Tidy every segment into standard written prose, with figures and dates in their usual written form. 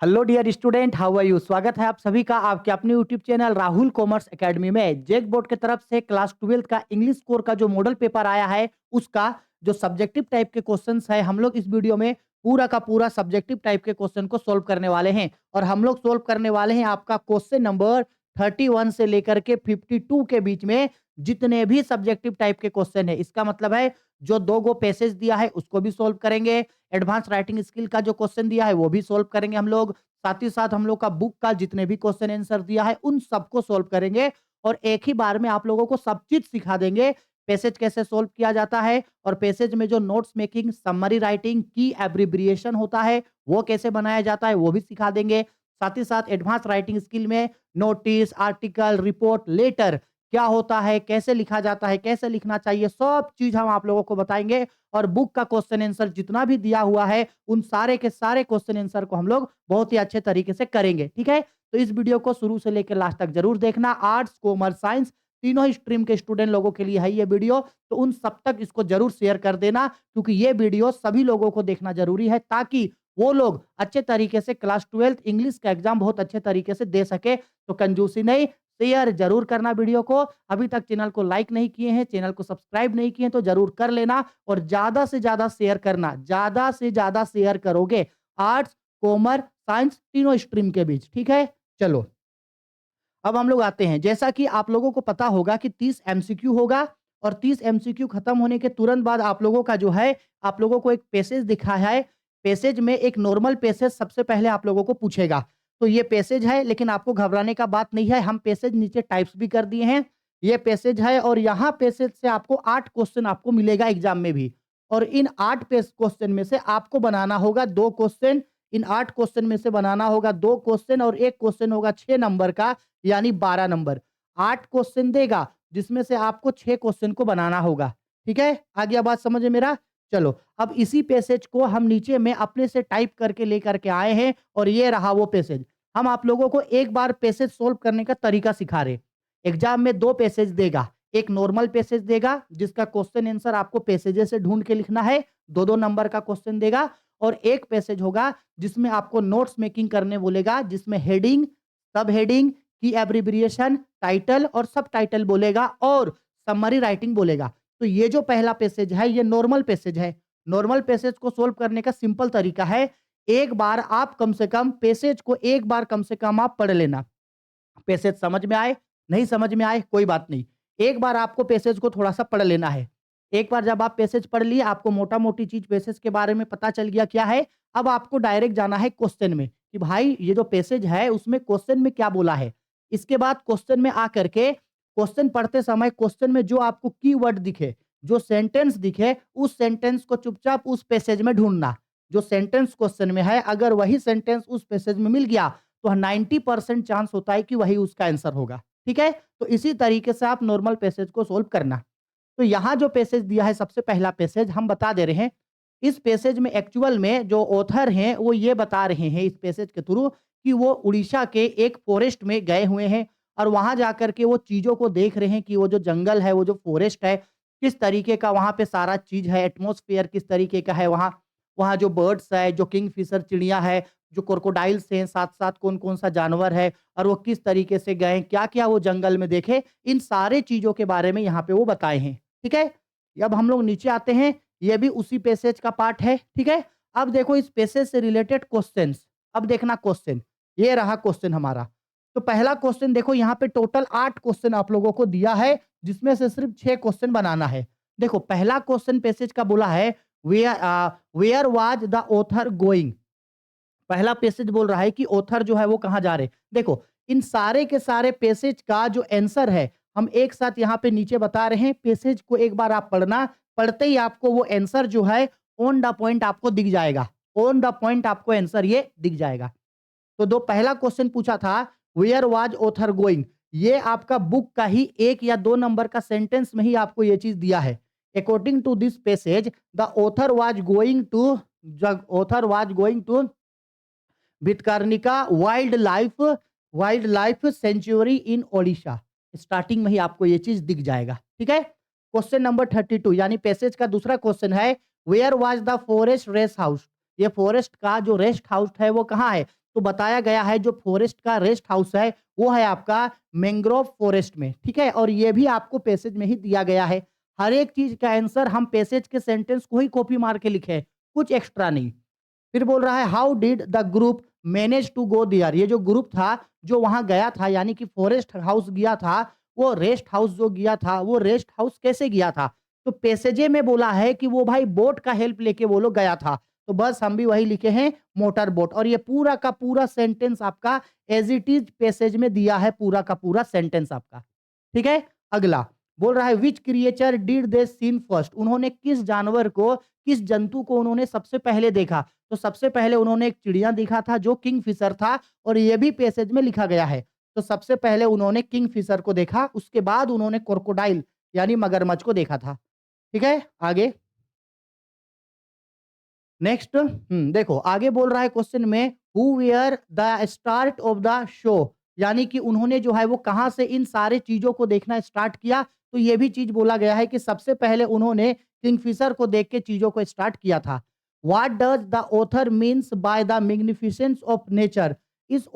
Hello dear student, how are you. स्वागत है आप सभी का आपके अपने YouTube channel Rahul commerce academy में। जेक बोर्ड की तरफ से क्लास 12 का इंग्लिश कोर का जो मॉडल पेपर आया है उसका जो सब्जेक्टिव टाइप के क्वेश्चंस है, हम लोग इस वीडियो में पूरा का पूरा सब्जेक्टिव टाइप के क्वेश्चन को सोल्व करने वाले हैं। और हम लोग सोल्व करने वाले हैं आपका क्वेश्चन नंबर 31 से लेकर के 52 के बीच में जितने भी सब्जेक्टिव टाइप के क्वेश्चन है। इसका मतलब है जो दो गो पैसेज दिया है उसको भी सोल्व करेंगे, एडवांस राइटिंग स्किल का जो क्वेश्चन दिया है वो भी सोल्व करेंगे हम लोग, साथ ही साथ हम लोग का बुक का जितने भी क्वेश्चन आंसर दिया है उन सबको सोल्व करेंगे। और एक ही बार में आप लोगों को सब चीज सिखा देंगे। पैसेज कैसे सोल्व किया जाता है और पैसेज में जो नोट्स मेकिंग, समरी राइटिंग की एब्रिब्रिएशन होता है वो कैसे बनाया जाता है वो भी सिखा देंगे। साथ ही साथ एडवांस राइटिंग स्किल में नोटिस, आर्टिकल, रिपोर्ट, लेटर क्या होता है, कैसे लिखा जाता है, कैसे लिखना चाहिए, सब चीज हम आप लोगों को बताएंगे। और बुक का क्वेश्चन आंसर जितना भी दिया हुआ है उन सारे के सारे क्वेश्चन आंसर को हम लोग बहुत ही अच्छे तरीके से करेंगे। ठीक है, तो इस वीडियो को शुरू से लेकर लास्ट तक जरूर देखना। आर्ट्स, कॉमर्स, साइंस तीनों ही स्ट्रीम के स्टूडेंट लोगों के लिए है ये वीडियो, तो उन सब तक इसको जरूर शेयर कर देना, क्योंकि ये वीडियो सभी लोगों को देखना जरूरी है ताकि वो लोग अच्छे तरीके से क्लास 12 इंग्लिश का एग्जाम बहुत अच्छे तरीके से दे सके। तो कंजूसी नहीं, शेयर जरूर करना वीडियो को। अभी तक चैनल को लाइक नहीं किए हैं, चैनल को सब्सक्राइब नहीं किए हैं तो जरूर कर लेना और ज्यादा से ज्यादा शेयर करना। ज्यादा से ज्यादा शेयर करोगे आर्ट्स, कॉमर्स, साइंस तीनों स्ट्रीम के बीच। ठीक है, चलो अब हम लोग आते हैं। जैसा कि आप लोगों को पता होगा कि 30 एमसीक्यू होगा और 30 एमसीक्यू खत्म होने के तुरंत बाद आप लोगों का जो है, आप लोगों को एक पैसेज दिखा है। पैसेज में एक नॉर्मल पैसेज सबसे पहले आप लोगों को पूछेगा। तो ये पैसेज है, लेकिन आपको घबराने का बात नहीं है। हम पैसेज नीचे टाइप्स भी कर दिए हैं। ये पैसेज है और यहाँ पैसेज से आपको 8 क्वेश्चन आपको मिलेगा एग्जाम में भी। और इन 8 क्वेश्चन में से आपको बनाना होगा 2 क्वेश्चन। इन 8 क्वेश्चन में से बनाना होगा 2 क्वेश्चन और एक क्वेश्चन होगा 6 नंबर का, यानी 12 नंबर। 8 क्वेश्चन देगा जिसमें से आपको 6 क्वेश्चन को बनाना होगा। ठीक है, आ गया बात समझ में मेरा। चलो अब इसी पैसेज को हम नीचे में अपने से टाइप करके लेकर के आए हैं और ये रहा वो पैसेज। हम आप लोगों को एक बार पैसेज सोल्व करने का तरीका सिखा रहे। एग्जाम में 2 पैसेज देगा, एक नॉर्मल पैसेज देगा जिसका क्वेश्चन आंसर आपको पैसेजेस से ढूंढ के लिखना है, 2-2 नंबर का क्वेश्चन देगा। और एक पैसेज होगा जिसमें आपको नोट्स मेकिंग करने बोलेगा, जिसमें हेडिंग, सब हेडिंग की एब्रिविएशन, टाइटल और सब टाइटल बोलेगा और समरी राइटिंग बोलेगा। तो ये जो पहला पैसेज है ये नॉर्मल पैसेज है। नॉर्मल पैसेज को सोल्व करने का सिंपल तरीका है, एक बार आप कम से कम पैसेज को एक बार कम से कम आप पढ़ लेना। पैसेज समझ में आए, नहीं समझ में आए कोई बात नहीं, एक बार आपको पैसेज को थोड़ा सा पढ़ लेना है। एक बार जब आप पैसेज पढ़ लिए, आपको मोटा मोटी चीज पैसेज के बारे में पता चल गया क्या है, अब आपको डायरेक्ट जाना है क्वेश्चन में कि भाई ये जो पैसेज है उसमें क्वेश्चन में क्या बोला है। इसके बाद क्वेश्चन में आकर के क्वेश्चन पढ़ते समय क्वेश्चन में जो आपको कीवर्ड दिखे, जो सेंटेंस दिखे, उस सेंटेंस को चुपचाप उस पैसेज में ढूंढना। जो सेंटेंस क्वेश्चन में है अगर वही सेंटेंस उस पैसेज में मिल गया तो 90% चांस होता है कि वही उसका आंसर होगा। ठीक है, तो इसी तरीके से आप नॉर्मल पैसेज को सोल्व करना। तो यहाँ जो पैसेज दिया है सबसे पहला पैसेज हम बता दे रहे हैं। इस पैसेज में एक्चुअल में जो ऑथर हैं वो ये बता रहे हैं इस पैसेज के थ्रू कि वो उड़ीसा के एक फॉरेस्ट में गए हुए हैं और वहां जाकर के वो चीजों को देख रहे हैं कि वो जो जंगल है, वो जो फॉरेस्ट है, किस तरीके का वहां पे सारा चीज है, एटमोस्फेयर किस तरीके का है वहाँ। वहाँ जो बर्ड्स है, जो किंगफिशर चिड़िया है, जो क्रोकोडाइल्स हैं, साथ-साथ कौन-कौन सा जानवर है और वो किस तरीके से गए, क्या-क्या वो जंगल में देखे, इन सारे चीज़ों के बारे में यहाँ पे वो बताए हैं। ठीक है? अब हम लोग नीचे आते हैं, ये भी उसी पैसेज का पार्ट है। ठीक है? अब देखो इस पैसेज से रिलेटेड क्वेश्चंस, अब देखना क्वेश्चन, ये रहा क्वेश्चन हमारा। तो पहला क्वेश्चन देखो यहाँ पे टोटल 8 क्वेश्चन आप लोगों को दिया है, जिसमें से सिर्फ 6 क्वेश्चन बनाना है। देखो पहला क्वेश्चन पैसेज का बोला है where was the author going. पहला पैसेज बोल रहा है कि ऑथर जो है वो कहाँ जा रहे। देखो इन सारे के सारे पैसेज का जो आंसर है हम एक साथ यहाँ पे नीचे बता रहे हैं। पैसेज को एक बार आप पढ़ना, पढ़ते ही आपको वो आंसर जो है ऑन द पॉइंट आपको दिख जाएगा। ऑन द पॉइंट आपको आंसर ये दिख जाएगा। तो दो पहला क्वेश्चन पूछा था वेयर वाज ऑथर गोइंग, ये आपका बुक का ही 1 या 2 नंबर का सेंटेंस में ही आपको ये चीज दिया है। According to this passage the author was going to Bhitarkanika wild life sanctuary in Odisha. Starting में ही आपको ये चीज दिख जाएगा। ठीक है, क्वेश्चन नंबर 32 यानी पैसेज का दूसरा क्वेश्चन है where was the forest rest house. ये फॉरेस्ट का जो रेस्ट हाउस है वो कहाँ है? तो बताया गया है जो फॉरेस्ट का रेस्ट हाउस है वो है आपका मैंग्रोव फॉरेस्ट में, ठीक है? और ये भी आपको पैसेज में ही दिया गया है। हर एक चीज़ का आंसर हम पैसेज के सेंटेंस को ही कॉपी मार के लिखे हैं, कुछ एक्स्ट्रा नहीं। फिर बोल रहा है how did the group manage to go there, ये जो ग्रुप था जो वहां गया था यानी कि फॉरेस्ट हाउस गया था, वो रेस्ट हाउस जो गया था वो रेस्ट हाउस कैसे गया था? तो पैसेजे में बोला है कि वो भाई बोट का हेल्प लेके वो लोग गया था। तो बस हम भी वही लिखे हैं मोटर बोट, और ये पूरा का पूरा सेंटेंस आपका एज इट इज पैसेज में दिया है, पूरा का पूरा सेंटेंस आपका। ठीक है, अगला बोल रहा है which creature did they see first, उन्होंने किस जानवर को, किस जंतु को उन्होंने सबसे पहले देखा? तो सबसे पहले उन्होंने एक चिड़िया देखा था जो किंगफिशर था, और ये भी पैसेज में लिखा गया है। तो सबसे पहले उन्होंने किंगफिशर को देखा, उसके बाद उन्होंने क्रोकोडाइल यानी मगरमच्छ को देखा था। ठीक है, आगे नेक्स्ट देखो आगे बोल रहा है क्वेश्चन में who were the start of the show, यानी कि उन्होंने जो है वो कहां से इन सारे चीजों को देखना स्टार्ट किया? तो ये भी चीज बोला गया है कि सबसे पहले उन्होंने किंगफिशर को देख के चीजों को स्टार्ट किया था। What does the author means by the magnificence of nature, इस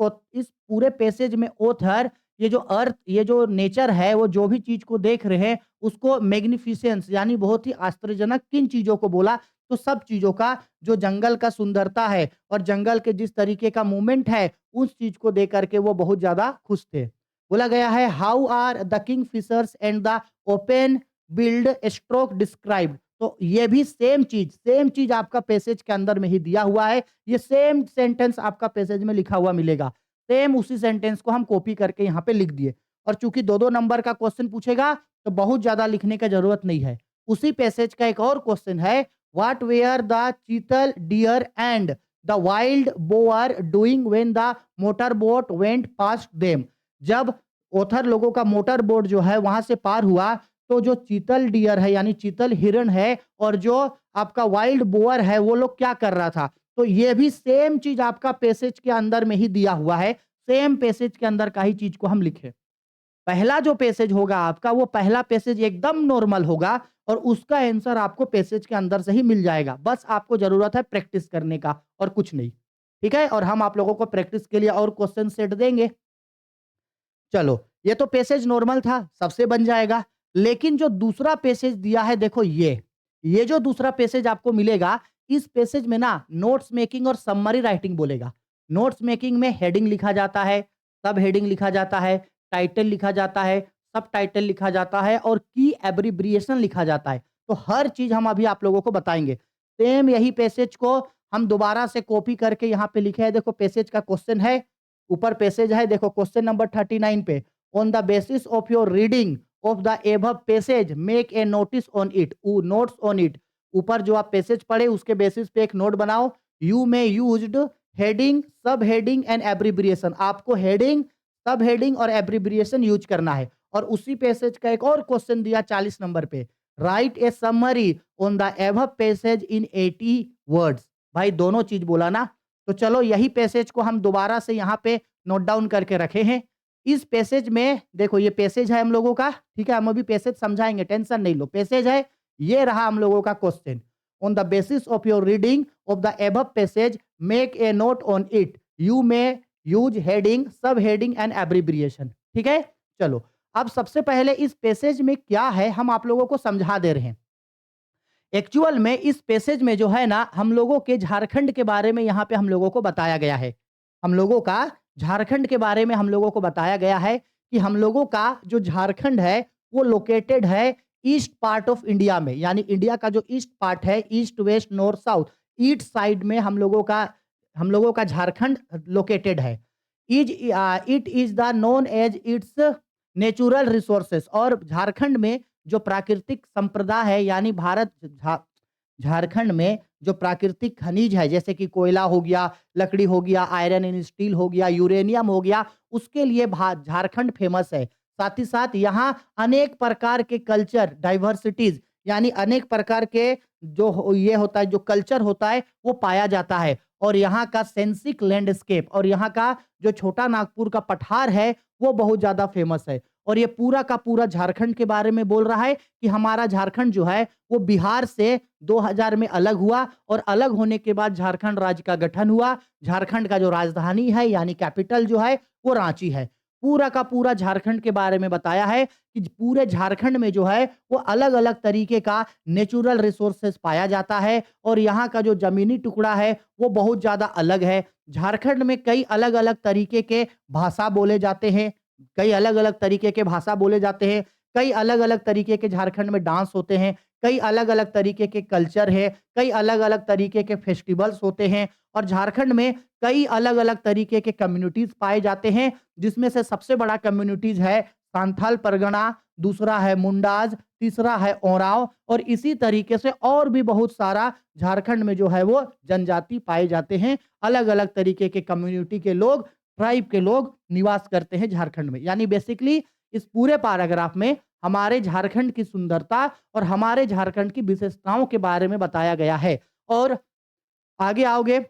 पूरे पैसेज में ऑथर ये जो अर्थ, ये जो नेचर है, वो जो भी चीज को देख रहे हैं उसको मैग्निफिसेंस यानी बहुत ही आश्चर्यजनक किन चीजों को बोला? तो सब चीजों का, जो जंगल का सुंदरता है और जंगल के जिस तरीके का मूवमेंट है उस चीज को देख करके वो बहुत ज्यादा खुश थे। बोला गया है how are the king fishers and the open billed stork described, तो ये भी सेम चीज आपका पैसेज के अंदर में ही दिया हुआ है। ये सेम सेंटेंस आपका पैसेज में लिखा हुआ मिलेगा, सेम उसी सेंटेंस को हम कॉपी करके यहाँ पे लिख दिए। और चूंकि दो दो नंबर का क्वेश्चन पूछेगा तो बहुत ज्यादा लिखने का जरूरत नहीं है। उसी पैसेज का एक और क्वेश्चन है what were the cheetal deer and the wild boar doing when the motorboat went past them, जब ओथर लोगों का मोटर बोट जो है वहां से पार हुआ तो जो चीतल डियर है यानी चीतल हिरण है और जो आपका वाइल्ड बोअर है वो लोग क्या कर रहा था? तो ये भी सेम चीज आपका पैसेज के अंदर में ही दिया हुआ है, सेम पैसेज के अंदर का ही चीज को हम लिखे। पहला जो पैसेज होगा आपका वो पहला पैसेज एकदम नॉर्मल होगा और उसका आंसर आपको पैसेज के अंदर से ही मिल जाएगा। बस आपको जरूरत है प्रैक्टिस करने का और कुछ नहीं। ठीक है, और हम आप लोगों को प्रैक्टिस के लिए और क्वेश्चन सेट देंगे। चलो, ये तो पैसेज नॉर्मल था, सबसे बन जाएगा। लेकिन जो दूसरा पैसेज दिया है देखो, ये जो दूसरा पैसेज आपको मिलेगा, इस पैसेज में ना नोट्स मेकिंग और समरी राइटिंग बोलेगा। नोट्स मेकिंग में हेडिंग लिखा जाता है, सब हेडिंग लिखा जाता है, टाइटल लिखा जाता है, सब टाइटल लिखा जाता है और की एब्रिब्रिएशन लिखा जाता है। तो हर चीज हम अभी आप लोगों को बताएंगे। सेम यही पैसेज को हम दोबारा से कॉपी करके यहाँ पे लिखे हैं। देखो पैसेज का क्वेश्चन है, ऊपर पैसेज है, देखो क्वेश्चन नंबर 39 पे, on the basis of your reading of the above passage make a notice on it, notes on it. ऊपर जो आप पैसेज पढ़े उसके बेसिस पे एक नोट बनाओ। यू मे यूज्ड हेडिंग, सब हेडिंग एंड एब्रिब्रिएशन, आपको हेडिंग, सब हेडिंग और एब्रिब्रिएशन यूज करना है। और उसी पैसेज का एक और क्वेश्चन दिया 40 नंबर पे, right A summary on the above passage in 80 words. भाई दोनों चीज बोला ना, तो चलो यही पैसेज को हम दोबारा से यहाँ पे नोट डाउन करके रखे हैं। इस पैसेज में देखो, ये पैसेज है हम लोगों का, ठीक है, हम अभी पैसेज समझाएंगे, टेंशन नहीं लो। पैसेज है, ये रहा हम लोगों का question, on the basis of your reading of the above passage make a note on it, you may use heading, सब हेडिंग एंड एब्रिब्रिएशन। ठीक है, चलो अब सबसे पहले इस पैसेज में क्या है हम आप लोगों को समझा दे रहे हैं। एक्चुअल में इस पैसेज में जो है ना, हम लोगों के झारखंड के बारे में यहाँ पे हम लोगों को बताया गया है। हम लोगों का झारखंड के बारे में हम लोगों को बताया गया है कि हम लोगों का जो झारखंड है वो लोकेटेड है ईस्ट पार्ट ऑफ इंडिया में, यानी इंडिया का जो ईस्ट पार्ट है, east west north south, east side में हम लोगों का झारखंड लोकेटेड है। It is the known as its natural resources, और झारखंड में जो प्राकृतिक संपदा है, यानी झारखंड में जो प्राकृतिक खनिज है, जैसे कि कोयला हो गया, लकड़ी हो गया, आयरन एंड स्टील हो गया, यूरेनियम हो गया, उसके लिए झारखंड फेमस है। साथ ही साथ यहाँ अनेक प्रकार के कल्चर डाइवर्सिटीज, यानी अनेक प्रकार के जो ये होता है, जो कल्चर होता है वो पाया जाता है। और यहाँ का सेंसिक लैंडस्केप और यहाँ का जो छोटा नागपुर का पठार है वो बहुत ज्यादा फेमस है। और ये पूरा का पूरा झारखंड के बारे में बोल रहा है कि हमारा झारखंड जो है वो बिहार से 2000 में अलग हुआ और अलग होने के बाद झारखंड राज्य का गठन हुआ। झारखंड का जो राजधानी है यानी कैपिटल जो है वो रांची है। पूरा का पूरा झारखंड के बारे में बताया है कि पूरे झारखंड में जो है वो अलग-अलग तरीके का नेचुरल रिसोर्सेस पाया जाता है और यहाँ का जो ज़मीनी टुकड़ा है वो बहुत ज़्यादा अलग है। झारखंड में कई अलग-अलग तरीके के भाषा बोले जाते हैं, कई अलग-अलग तरीके के भाषा बोले जाते हैं, कई अलग-अलग तरीके के झारखंड में डांस होते हैं, कई अलग-अलग तरीके के कल्चर है, कई अलग-अलग तरीके के फेस्टिवल्स होते हैं और झारखंड में कई अलग-अलग तरीके के कम्युनिटीज़ पाए जाते हैं, जिसमें से सबसे बड़ा कम्युनिटीज़ है सांथाल परगना, दूसरा है मुंडाज़, तीसरा है ओरांव और इसी तरीके से और भी बहुत सारा झारखंड में जो है वो जनजाति पाए जाते हैं। अलग-अलग तरीके के कम्युनिटी के लोग, ट्राइब के लोग निवास करते हैं झारखंड में। यानी बेसिकली इस पूरे पैराग्राफ में हमारे झारखंड की सुंदरता और हमारे झारखंड की विशेषताओं के बारे में बताया गया है। और आगे आओगे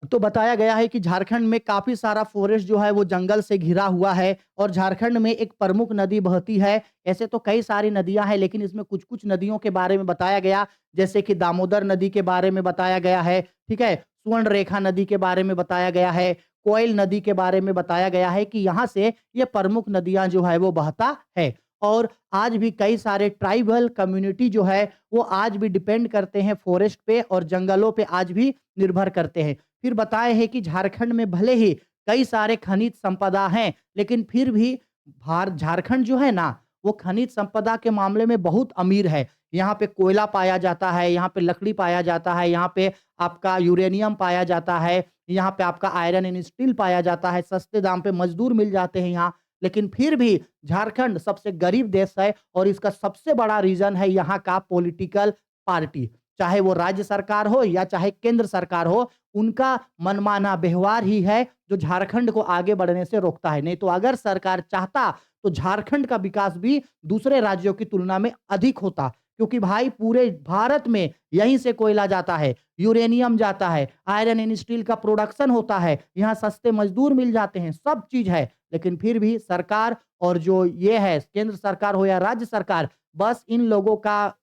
तो बताया गया है कि झारखंड में काफ़ी सारा फ़ॉरेस्ट जो है वो जंगल से घिरा हुआ है और झारखंड में एक प्रमुख नदी बहती है। ऐसे तो कई सारी नदियाँ हैं लेकिन इसमें कुछ-कुछ नदियों के बारे में बताया गया, जैसे कि दामोदर नदी के बारे में बताया गया है, ठीक है? सुवर्णरेखा नदी के बारे में बताया गया है, कोयल नदी के बारे में बताया गया है कि यहाँ से ये प्रमुख नदियाँ जो है वो बहता है। और आज भी कई सारे ट्राइबल कम्युनिटी जो है वो आज भी डिपेंड करते हैं फ़ॉरेस्ट पे और जंगलों पे आज भी निर्भर करते हैं। फिर बताए हैं कि झारखंड में भले ही कई सारे खनिज संपदा हैं, लेकिन फिर भी भार झारखंड जो है ना, वो खनिज संपदा के मामले में बहुत अमीर है। यहाँ पे कोयला पाया जाता है, यहाँ पे लकड़ी पाया जाता है, यहाँ पे आपका यूरेनियम पाया जाता है, यहाँ पे आपका आयरन एंड स्टील पाया जाता है, सस्ते दाम पे मज़दूर मिल जाते हैं यहाँ। लेकिन फिर भी झारखंड सबसे गरीब देश है और इसका सबसे बड़ा रीज़न है यहाँ का पॉलिटिकल पार्टी। चाहे वो राज्य सरकार हो या चाहे केंद्र सरकार हो, उनका मनमाना व्यवहार ही है जो झारखंड को आगे बढ़ने से रोकता है। नहीं तो अगर सरकार चाहता तो झारखंड का विकास भी दूसरे राज्यों की तुलना में अधिक होता। क्योंकि भाई पूरे भारत में यहीं से कोयला जाता है, यूरेनियम जाता है, आयरन एंड स्टील का प्रोडक्शन होता है, यहाँ सस्ते मज़दूर मिल जाते हैं, सब चीज़ है। लेकिन फिर भी सरकार और जो ये है केंद्र सरकार हो या राज्य सरकार, बस इन लोगों का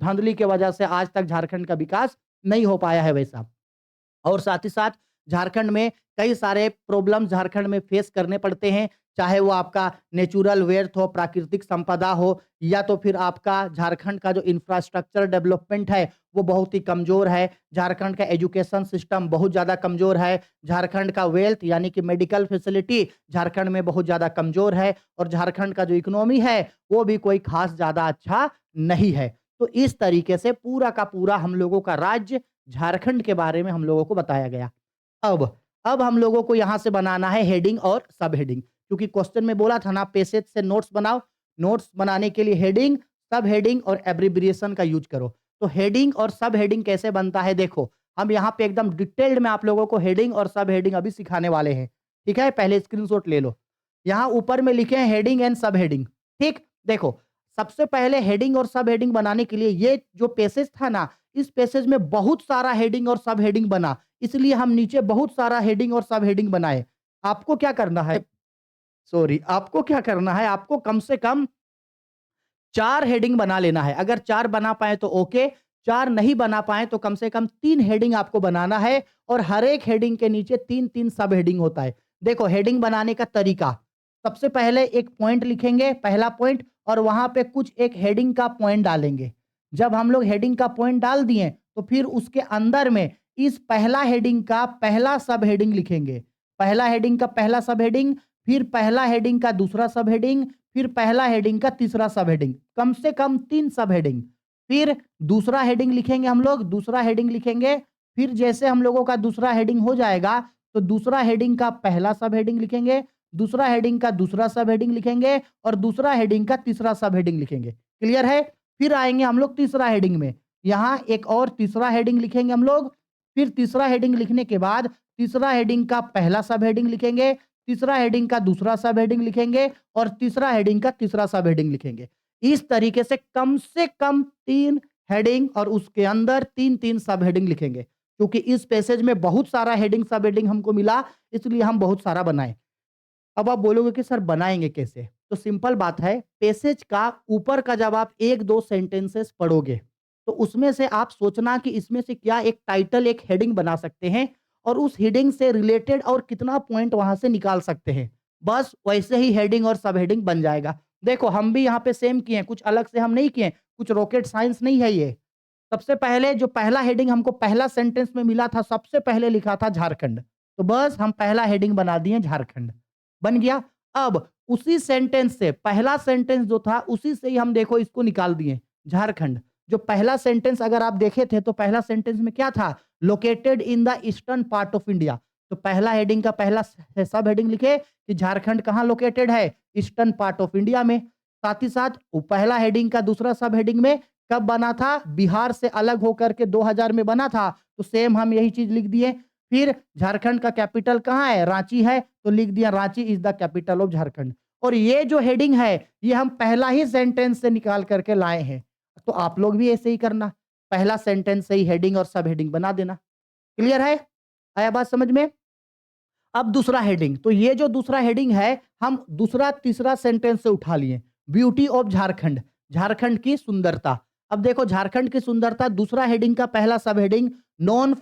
धांधली की वजह से आज तक झारखंड का विकास नहीं हो पाया है वैसा। और साथ ही साथ झारखंड में कई सारे प्रॉब्लम झारखंड में फेस करने पड़ते हैं, चाहे वो आपका नेचुरल वेल्थ हो, प्राकृतिक संपदा हो या तो फिर आपका झारखंड का जो इंफ्रास्ट्रक्चर डेवलपमेंट है, वो बहुत ही कमज़ोर है। झारखंड का एजुकेशन सिस्टम बहुत ज़्यादा कमज़ोर है। झारखंड का वेल्थ यानी कि मेडिकल फैसिलिटी झारखंड में बहुत ज़्यादा कमज़ोर है और झारखंड का जो इकोनॉमी है, वो भी कोई ख़ास ज़्यादा अच्छा नहीं है। तो इस तरीके से पूरा का पूरा हम लोगों का राज्य झारखंड के बारे में हम लोगों को बताया गया। अब अब हम लोगों को यहाँ से बनाना है हेडिंग और सब हेडिंग, क्योंकि क्वेश्चन में बोला था ना पैसेज से नोट्स बनाओ। नोट्स बनाने के लिए हेडिंग, सब हेडिंग और एब्रिविएशन का यूज़ करो। तो हेडिंग और सब हेडिंग कैसे बनता है देखो, हम यहाँ पे एकदम डिटेल्ड में आप लोगों को हेडिंग और सब हेडिंग अभी सिखाने वाले हैं। ठीक है? पहले स्क्रीनशॉट ले लो। यहाँ ऊपर में लिखे हैं हेडिंग एंड सब हेडिंग। ठीक? देखो, सबसे पहले हेडिंग और सब हेडिंग बनाने के लिए ये जो पैसेज था ना, इस पैसेज में बहुत सारा हेडिंग और सब हेडिंग बना, इसलिए हम नीचे बहुत सारा हेडिंग और सब हेडिंग बनाए। आपको क्या करना है आपको क्या करना है, आपको कम से कम 4 हेडिंग बना लेना है। अगर 4 बना पाएँ तो ओके, 4 नहीं बना पाएँ तो कम से कम 3 हेडिंग आपको बनाना है और हर एक हेडिंग के नीचे 3-3 सब हेडिंग होता है। देखो हेडिंग बनाने का तरीका, सबसे पहले एक पॉइंट लिखेंगे, पहला पॉइंट और वहाँ पे कुछ एक हेडिंग का पॉइंट डालेंगे। जब हम लोग हेडिंग का पॉइंट डाल दिए, तो फिर उसके अंदर में इस पहला हेडिंग का पहला सब हेडिंग लिखेंगे। पहला हेडिंग का पहला सब हेडिंग, फिर पहला हेडिंग का दूसरा सब हेडिंग, फिर पहला हेडिंग का तीसरा सब हेडिंग, कम से कम 3 सब हेडिंग। फिर दूसरा हेडिंग लिखेंगे हम लोग, दूसरा हेडिंग लिखेंगे, फिर जैसे हम लोगों का दूसरा हेडिंग हो जाएगा, तो दूसरा हेडिंग का पहला सब हेडिंग लिखेंगे, दूसरा हेडिंग का दूसरा सब हेडिंग लिखेंगे और दूसरा हेडिंग का तीसरा सब हेडिंग लिखेंगे। क्लियर है? फिर आएँगे हम लोग तीसरा हेडिंग में। यहाँ एक और तीसरा हेडिंग लिखेंगे हम लोग, फिर तीसरा हेडिंग लिखने के बाद तीसरा हेडिंग का पहला सब हेडिंग लिखेंगे, तीसरा हेडिंग का दूसरा सब हेडिंग लिखेंगे और तीसरा हेडिंग का तीसरा सब हेडिंग लिखेंगे। इस तरीके से कम 3 हेडिंग और उसके अंदर 3-3 सब हेडिंग लिखेंगे। क्योंकि इस पैसेज में बहुत सारा हेडिंग सब हेडिंग हमको मिला, इसलिए हम बहुत सारा बनाए। अब आप बोलोगे कि सर बनाएँगे कैसे? तो सिंपल बात है, पैसेज का ऊपर का जब आप 1-2 सेंटेंसेस पढ़ोगे, तो उसमें से आप सोचना कि इसमें से क्या एक टाइटल, एक हेडिंग बना सकते हैं और उस हेडिंग से रिलेटेड और कितना पॉइंट वहाँ से निकाल सकते हैं। बस वैसे ही हेडिंग और सब हेडिंग बन जाएगा। देखो हम भी यहाँ पे सेम किए हैं, कुछ अलग से हम नहीं किए हैं, कुछ रॉकेट साइंस नहीं है ये। सबसे पहले जो पहला हेडिंग हमको पहला सेंटेंस में मिला था, सबसे पहले लिखा था झारखंड। तो बस हम पहला हेडिंग बना दिए झारखंड, बन गया। अब उसी सेंटेंस से पहला सेंटेंस जो था उसी से ही हम देखो इसको निकाल दिए झारखंड। जो पहला सेंटेंस अगर आप देखे थे तो पहला सेंटेंस में क्या था? Located in the eastern part of India. तो पहला हेडिंग का पहला सब हेडिंग लिखे कि झारखंड कहाँ लोकेटेड है? ईस्टर्न पार्ट ऑफ इंडिया में। साथ ही साथ पहला हेडिंग का दूसरा सब हेडिंग में कब बना था? बिहार से अलग होकर के 2000 में बना था। तो सेम हम यही चीज लिख दिए। फिर झारखंड का कैपिटल कहाँ है? रांची है, तो लिख दिया Ranchi is the capital of Jharkhand. और ये जो हेडिंग है ये हम पहला ही सेंटेंस से निकाल करके लाए हैं। तो आप लोग भी ऐसे ही करना, पहला सेंटेंस से ही हेडिंग और सब हेडिंग बना देना। क्लियर है? आया बात समझ में? अब दूसरा हेडिंग, तो ये जो दूसरा हेडिंग है हम दूसरा तीसरा सेंटेंस से उठा लिए। ब्यूटी ऑफ झारखंड, झारखंड की सुंदरता। अब देखो झारखंड की सुंदरता, दूसरा हेडिंग का पहला सब heading known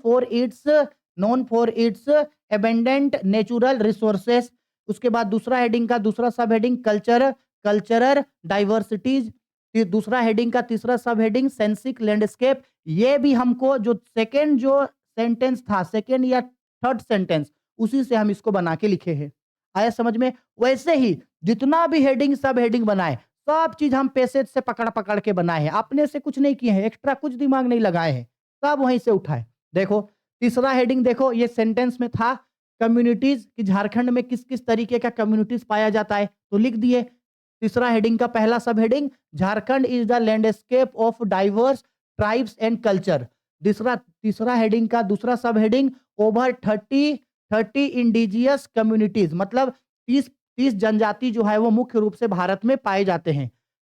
for its abandoned natural resources. उसके बाद दूसरा हेडिंग का दूसरा सब हेडिंग कल्चरल डाइवर्सिटीज। फिर दूसरा हेडिंग का तीसरा सब हेडिंग सेंसिक लैंडस्केप। ये भी हमको जो सेकेंड जो सेंटेंस था, सेकेंड या थर्ड सेंटेंस, उसी से हम इसको बना के लिखे हैं। आया समझ में? वैसे ही जितना भी हेडिंग सब हेडिंग बनाए, सब चीज हम पैसेज से पकड़ पकड़ के बनाए हैं, अपने से कुछ नहीं किए हैं, एक्स्ट्रा कुछ दिमाग नहीं लगाए हैं, सब वहीं से उठाए। देखो तीसरा हेडिंग, देखो ये सेंटेंस में था कम्युनिटीज, कि झारखंड में किस किस तरीके का कम्युनिटीज पाया जाता है, तो लिख दिए। तीसरा हेडिंग का पहला सब heading Jharkhand is the landscape of diverse tribes and culture. तीसरा हेडिंग का दूसरा सब हेडिंग ओवर 30 इंडिजियस कम्युनिटीज, मतलब 30 जनजाति जो है वो मुख्य रूप से भारत में पाए जाते हैं।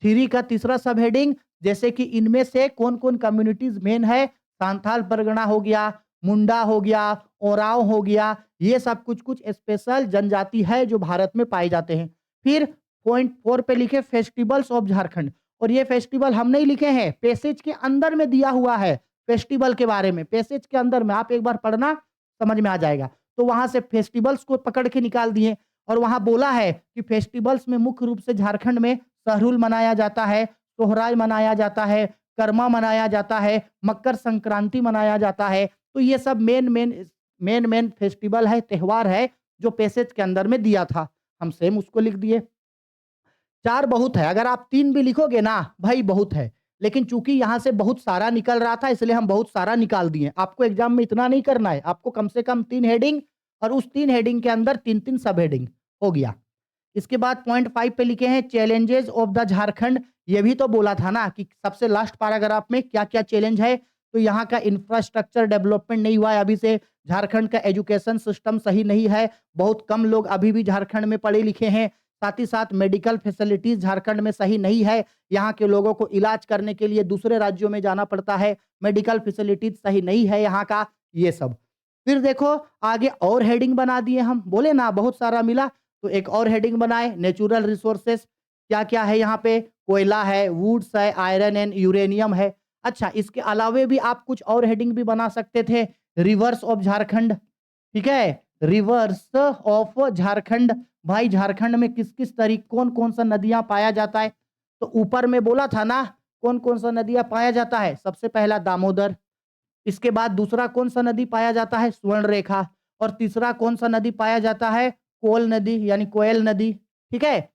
3 का तीसरा सब हेडिंग, जैसे कि इनमें से कौन कौन कम्युनिटीज मेन है, सांथाल परगना हो गया, मुंडा हो गया, ओराव हो गया, ये सब कुछ कुछ स्पेशल जनजाति है जो भारत में पाए जाते हैं। फिर पॉइंट 4 पे लिखे फेस्टिवल्स ऑफ झारखंड, और ये फेस्टिवल हम नहीं लिखे हैं, पैसेज के अंदर में दिया हुआ है फेस्टिवल के बारे में, पैसेज के अंदर में आप एक बार पढ़ना, समझ में आ जाएगा। तो वहां से फेस्टिवल्स को पकड़ के निकाल दिए, और वहां बोला है कि फेस्टिवल्स में मुख्य रूप से झारखंड में सहरुल मनाया जाता है, सोहराय मनाया जाता है, कर्मा मनाया जाता है, मकर संक्रांति मनाया जाता है। तो ये सब मेन फेस्टिवल है, त्योहार है, जो पैसेज के अंदर में दिया था। हम सेम उसको लिख दिए। 4 बहुत है, अगर आप 3 भी लिखोगे ना भाई बहुत है, लेकिन चूंकि यहां से बहुत सारा निकल रहा था इसलिए हम बहुत सारा निकाल दिए। आपको एग्जाम में इतना नहीं करना है, आपको कम से कम 3 हेडिंग और उस 3 हेडिंग के अंदर 3-3 सब हेडिंग हो गया। इसके बाद पॉइंट 5 पे लिखे हैं चैलेंजेस ऑफ द झारखंड। ये भी तो बोला था ना कि सबसे लास्ट पैराग्राफ में क्या क्या चैलेंज है, तो यहाँ का इंफ्रास्ट्रक्चर डेवलपमेंट नहीं हुआ है अभी से, झारखंड का एजुकेशन सिस्टम सही नहीं है, बहुत कम लोग अभी भी झारखंड में पढ़े लिखे हैं, साथ ही साथ मेडिकल फैसिलिटीज झारखंड में सही नहीं है, यहाँ के लोगों को इलाज करने के लिए दूसरे राज्यों में जाना पड़ता है, मेडिकल फैसिलिटीज सही नहीं है यहाँ का, ये सब। फिर देखो आगे और हेडिंग बना दिए हम, बोले ना बहुत सारा मिला, तो एक और हेडिंग बनाए नेचुरल रिसोर्सेस। क्या क्या है यहाँ पे? कोयला है, वुड्स है, आयरन एंड यूरेनियम है। अच्छा, इसके अलावे भी आप कुछ और हेडिंग भी बना सकते थे, रिवर्स ऑफ झारखंड, ठीक है, रिवर्स ऑफ झारखंड। भाई झारखंड में किस किस तरीके कौन कौन सा नदियां पाया जाता है, तो ऊपर में बोला था ना कौन कौन सा नदियां पाया जाता है, सबसे पहला दामोदर, इसके बाद दूसरा कौन सा नदी पाया जाता है, स्वर्ण रेखा, और तीसरा कौन सा नदी पाया जाता है, कोल नदी यानी कोयल नदी। ठीक है,